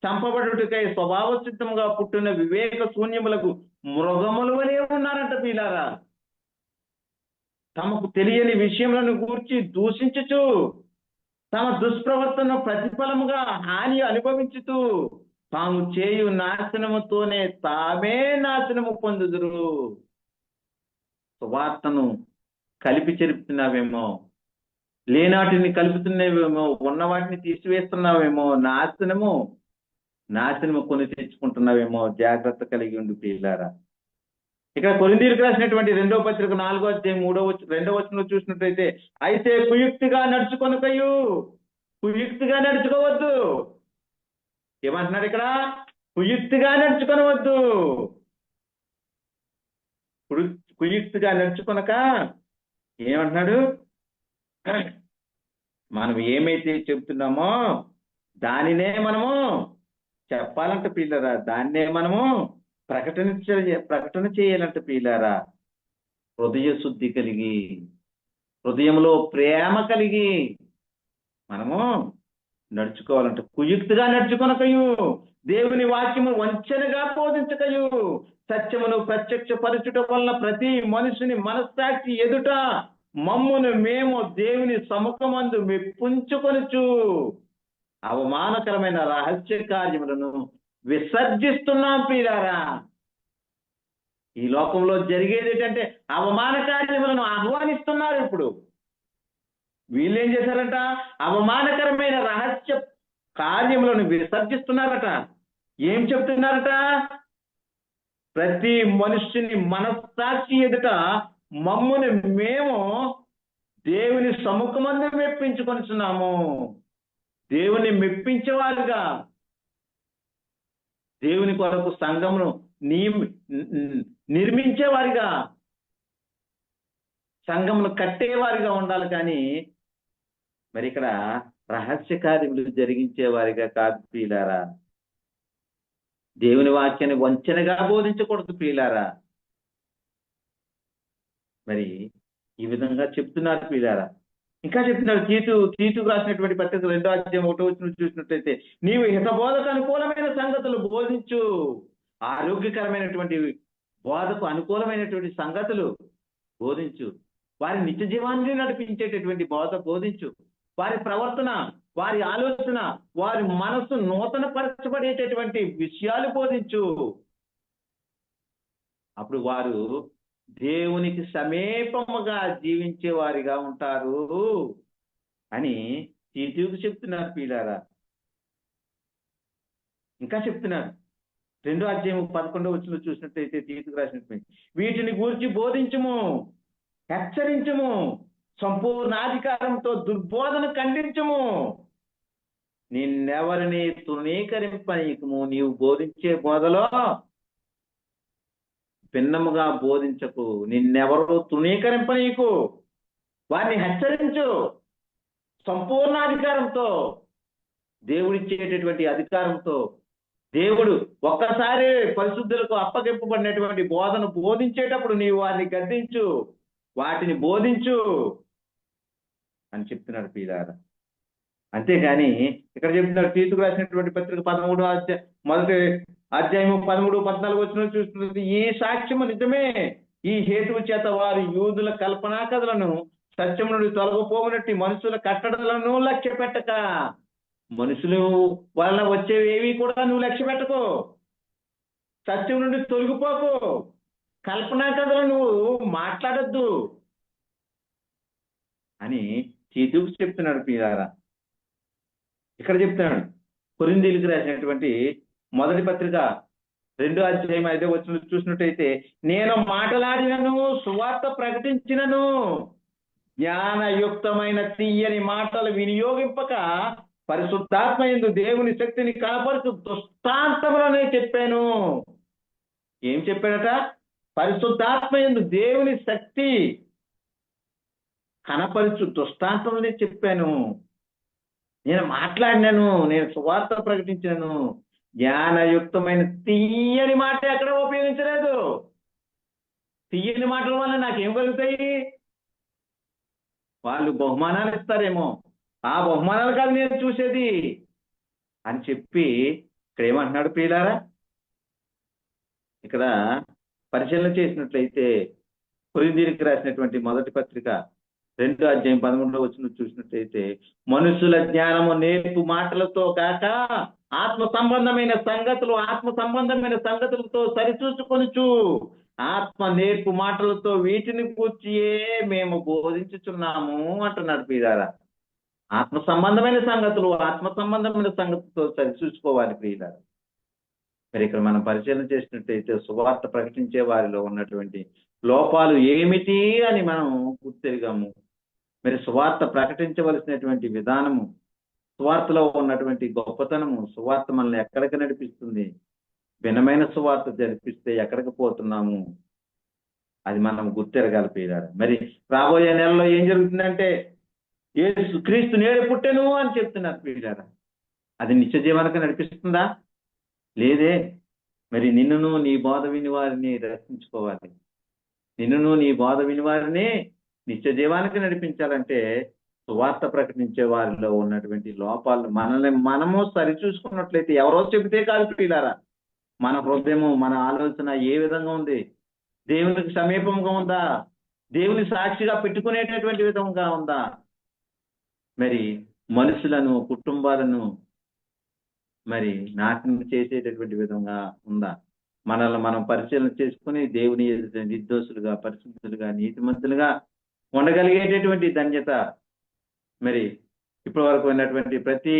చంపబడుటకై స్వభావ సిద్ధంగా పుట్టిన వివేక శూన్యములకు మృగముల వలె ఉన్నారంట ప్రియులారా. తమకు తెలియని విషయములను గూర్చి దూషించుచు తమ దుష్ప్రవర్తన ప్రతిఫలముగా హాని అనుభవించుతూ తాము చేయు నాశనముతోనే తామే నాశనము పొందుదురు. సువార్తను కలిపి చెరుపుతున్నావేమో, లేనాటిని కలుపుతున్నావేమో, ఉన్న వాటిని తీసివేస్తున్నావేమో, నాశనము కొని తెచ్చుకుంటున్నావేమో. జాగ్రత్త కలిగి ఉండు ప్రియులారా. ఇక్కడ కొరింథీయులకు రాసినటువంటి 2వ పత్రిక 4వ అధ్యాయం 2వ వచనంలో చూసినట్లయితే, అయితే కుయుక్తిగా నడుచుకోవద్దు. ఏమంటున్నాడు ఇక్కడ? కుయుక్తిగా నడుచుకొనవద్దు. కుయుక్తిగా నడుచుకొనక ఏమంటున్నాడు? మనం ఏమైతే చెబుతున్నామో దానినే మనము చెప్పాలంట పిల్లరా. దాన్నే మనము ప్రకటన చేయాలంట ప్రియులారా. హృదయ శుద్ధి కలిగి, హృదయంలో ప్రేమ కలిగి మనము నడుచుకోవాలంట. కుయుక్తిగా నడుచుకొనకయు, దేవుని వాక్యము వంచనగా బోధించకయు, సత్యమును ప్రత్యక్ష పరచుట వలన ప్రతి మనుషుని మనస్సాక్షి ఎదుట మమ్మును మేము దేవుని సముఖమందు మెప్పుంచుకొనుచు అవమానకరమైన రహస్య కార్యములను విసర్జిస్తున్నాం ప్రియులారా. ఈ లోకంలో జరిగేది ఏంటంటే అవమాన కార్యములను ఆహ్వానిస్తున్నారు. ఇప్పుడు వీళ్ళేం చేశారంట? అవమానకరమైన రహస్య కార్యములను విసర్జిస్తున్నారట. ఏం చెప్తున్నారట? ప్రతి మనుష్యుని మనస్సాక్షి ఎదుట మమ్ముని మేము దేవుని సముఖమందు మెప్పించుకొనిచున్నాము. దేవుని మెప్పించేవారుగా, దేవుని కొరకు సంఘమును నిర్మించేవారిగా, సంఘమును కట్టేవారిగా ఉండాలి. కానీ మరి ఇక్కడ రహస్య కార్యములు జరిగించేవారిగా కాదు ప్రియులారా. దేవుని వాక్యాన్ని వంచనగా బోధించకూడదు ప్రియులారా. మరి ఈ విధంగా చెప్తున్నారు ప్రియులారా. ఇంకా చెప్తున్నాడు తీతుకు రాసినటువంటి పత్రిక 2వ అధ్యాయం 1వ వచనం చూసినట్లయితే, నీవు హితబోధకు అనుకూలమైన సంగతులు బోధించు. ఆరోగ్యకరమైనటువంటి బోధకు అనుకూలమైనటువంటి సంగతులు బోధించు. వారి నిత్య జీవాన్ని నడిపించేటటువంటి బోధ బోధించు. వారి ప్రవర్తన, వారి ఆలోచన, వారి మనస్సు నూతన పరచబడేటటువంటి విషయాలు బోధించు. అప్పుడు వారు దేవునికి సమీపముగా జీవించే వారిగా ఉంటారు అని తీతుకు చెప్తున్నారు ప్రియులారా. ఇంకా చెప్తున్నారు 2వ అధ్యాయం 11వ వచనంలో చూసినట్లయితే తీతుకు రాసినటువంటి వీటిని గూర్చి బోధించుము, హెచ్చరించుము, సంపూర్ణాధికారంతో దుర్బోధన ఖండించుము. నిన్నెవరిని తృణీకరింపనీయకము. నీవు బోధించే బోధలో భిన్నముగా బోధించకు. నిన్నెవరు తృణీకరింపనీయకు. వారిని హెచ్చరించు. సంపూర్ణాధికారంతో, దేవుడిచ్చేటటువంటి అధికారంతో, దేవుడు ఒక్కసారి పరిశుద్ధులకు అప్పగింపబడినటువంటి బోధన బోధించేటప్పుడు నీవు వారిని గద్దించు, వాటిని బోధించు అని చెప్తున్నాడు ప్రియులారా. అంతేగాని ఇక్కడ చెప్తున్నాడు తీతుకు రాసినటువంటి పత్రిక 13వ అధ్యాయం మొదటి అధ్యాయము 13, 14 వచనం చూస్తున్నది. ఈ సాక్ష్యము నిజమే. ఈ హేతువు చేత వారు యూదుల కల్పనా కథలను సత్యము నుండి తొలగిపోనట్టి మనుషుల కట్టడలను లక్ష్య పెట్టక, మనుషులు వలన వచ్చేవేవి కూడా నువ్వు లక్ష్య పెట్టకు. సత్యం నుండి తొలగిపోకు. కల్పనా కథలు నువ్వు మాట్లాడద్దు అని తీతుకు చెప్తున్నాడు ప్రియులారా. ఇక్కడ చెప్తున్నాడు కొరింథీయులకు రాసినటువంటి మొదటి పత్రిక 2వ అధ్యాయం 5వ వచనం చూసినట్టయితే, నేను మాట్లాడినను సువార్త ప్రకటించినను జ్ఞానయుక్తమైన తీయని మాటలు వినియోగింపక పరిశుద్ధాత్మ యందు దేవుని శక్తిని కనపరుచు దృష్టాంతములనే చెప్పాను. ఏం చెప్పాడట? పరిశుద్ధాత్మ యందు దేవుని శక్తి కనపరుచు దృష్టాంతములనే చెప్పాను. నేను మాట్లాడినాను, నేను సువార్త ప్రకటించాను. జ్ఞానయుక్తమైన తీయని మాట ఎక్కడ ఉపయోగించలేదు. తీయని మాటల వల్ల నాకేం కలుగుతాయి? వాళ్ళు బహుమానాలు ఇస్తారేమో, ఆ బహుమానాలు కాదు నేను చూసేది అని చెప్పి ఇక్కడ ఏమంటున్నాడు ప్రియులారా. ఇక్కడ పరిశీలన చేసినట్లయితే కొరింథీయులకు రాసినటువంటి మొదటి పత్రిక 2వ అధ్యాయం 13వ వచనం చూసినట్లయితే, మనుషుల జ్ఞానము నేర్పు మాటలతో కాక ఆత్మ సంబంధమైన సంగతులతో సరిచూసుకొనుచు ఆత్మ నేర్పు మాటలతో వీటిని కూర్చియే మేము బోధించుచున్నాము అంటున్నాడు ప్రియులారా. ఆత్మ సంబంధమైన సంగతులతో సరిచూసుకోవాలి ప్రియులారా. మరి ఇక్కడ మనం పరిశీలన చేసినట్టయితే సువార్త ప్రకటించే వారిలో ఉన్నటువంటి లోపాలు ఏమిటి అని మనం గుర్తెరిగాము. మరి సువార్త ప్రకటించవలసినటువంటి విధానము, సువార్తలో ఉన్నటువంటి గొప్పతనము, సువార్త మనల్ని ఎక్కడికి నడిపిస్తుంది, భిన్నమైన సువార్త జరిపిస్తే ఎక్కడికి పోతున్నాము, అది మనం గుర్తెరగాలి ప్రియులారా. మరి రాబోయే నెలలో ఏం జరుగుతుందంటే యేసు క్రీస్తు నేడు పుట్టెను అని చెప్తున్నారు ప్రియులారా. అది నిత్య జీవనకు నడిపిస్తుందా? లేదే. మరి నిన్నును నీ బోధ విని వారిని రక్షించుకోవాలి. నిన్నును నీ బోధ విని వారిని నిత్య జీవానికి నడిపించాలంటే సువార్త ప్రకటించే వారిలో ఉన్నటువంటి లోపాలు మనము సరిచూసుకున్నట్లయితే, ఎవరో చెబితే కాదు ప్రియులారా, మన హృదయము, మన ఆలోచన ఏ విధంగా ఉంది, దేవునికి సమీపంగా ఉందా, దేవుని సాక్షిగా పెట్టుకునేటటువంటి విధంగా ఉందా, మరి మనుషులను, కుటుంబాలను మరి నాశనం చేసేటటువంటి విధంగా ఉందా, మనల్ని మనం పరిశీలన చేసుకుని దేవుని నిర్దోషులుగా, పరిశుద్ధులుగా, నీతిమంతులుగా ఉండగలిగేటటువంటి ధన్యత మరి ఇప్పటి వరకు ఉన్నటువంటి ప్రతి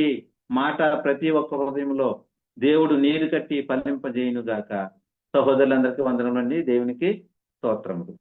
మాట, ప్రతి ఒక్క హృదయంలో దేవుడు నీరు కట్టి ఫలింపజేయును గాక. సహోదరులందరికీ వందనములండి. దేవునికి స్తోత్రములు.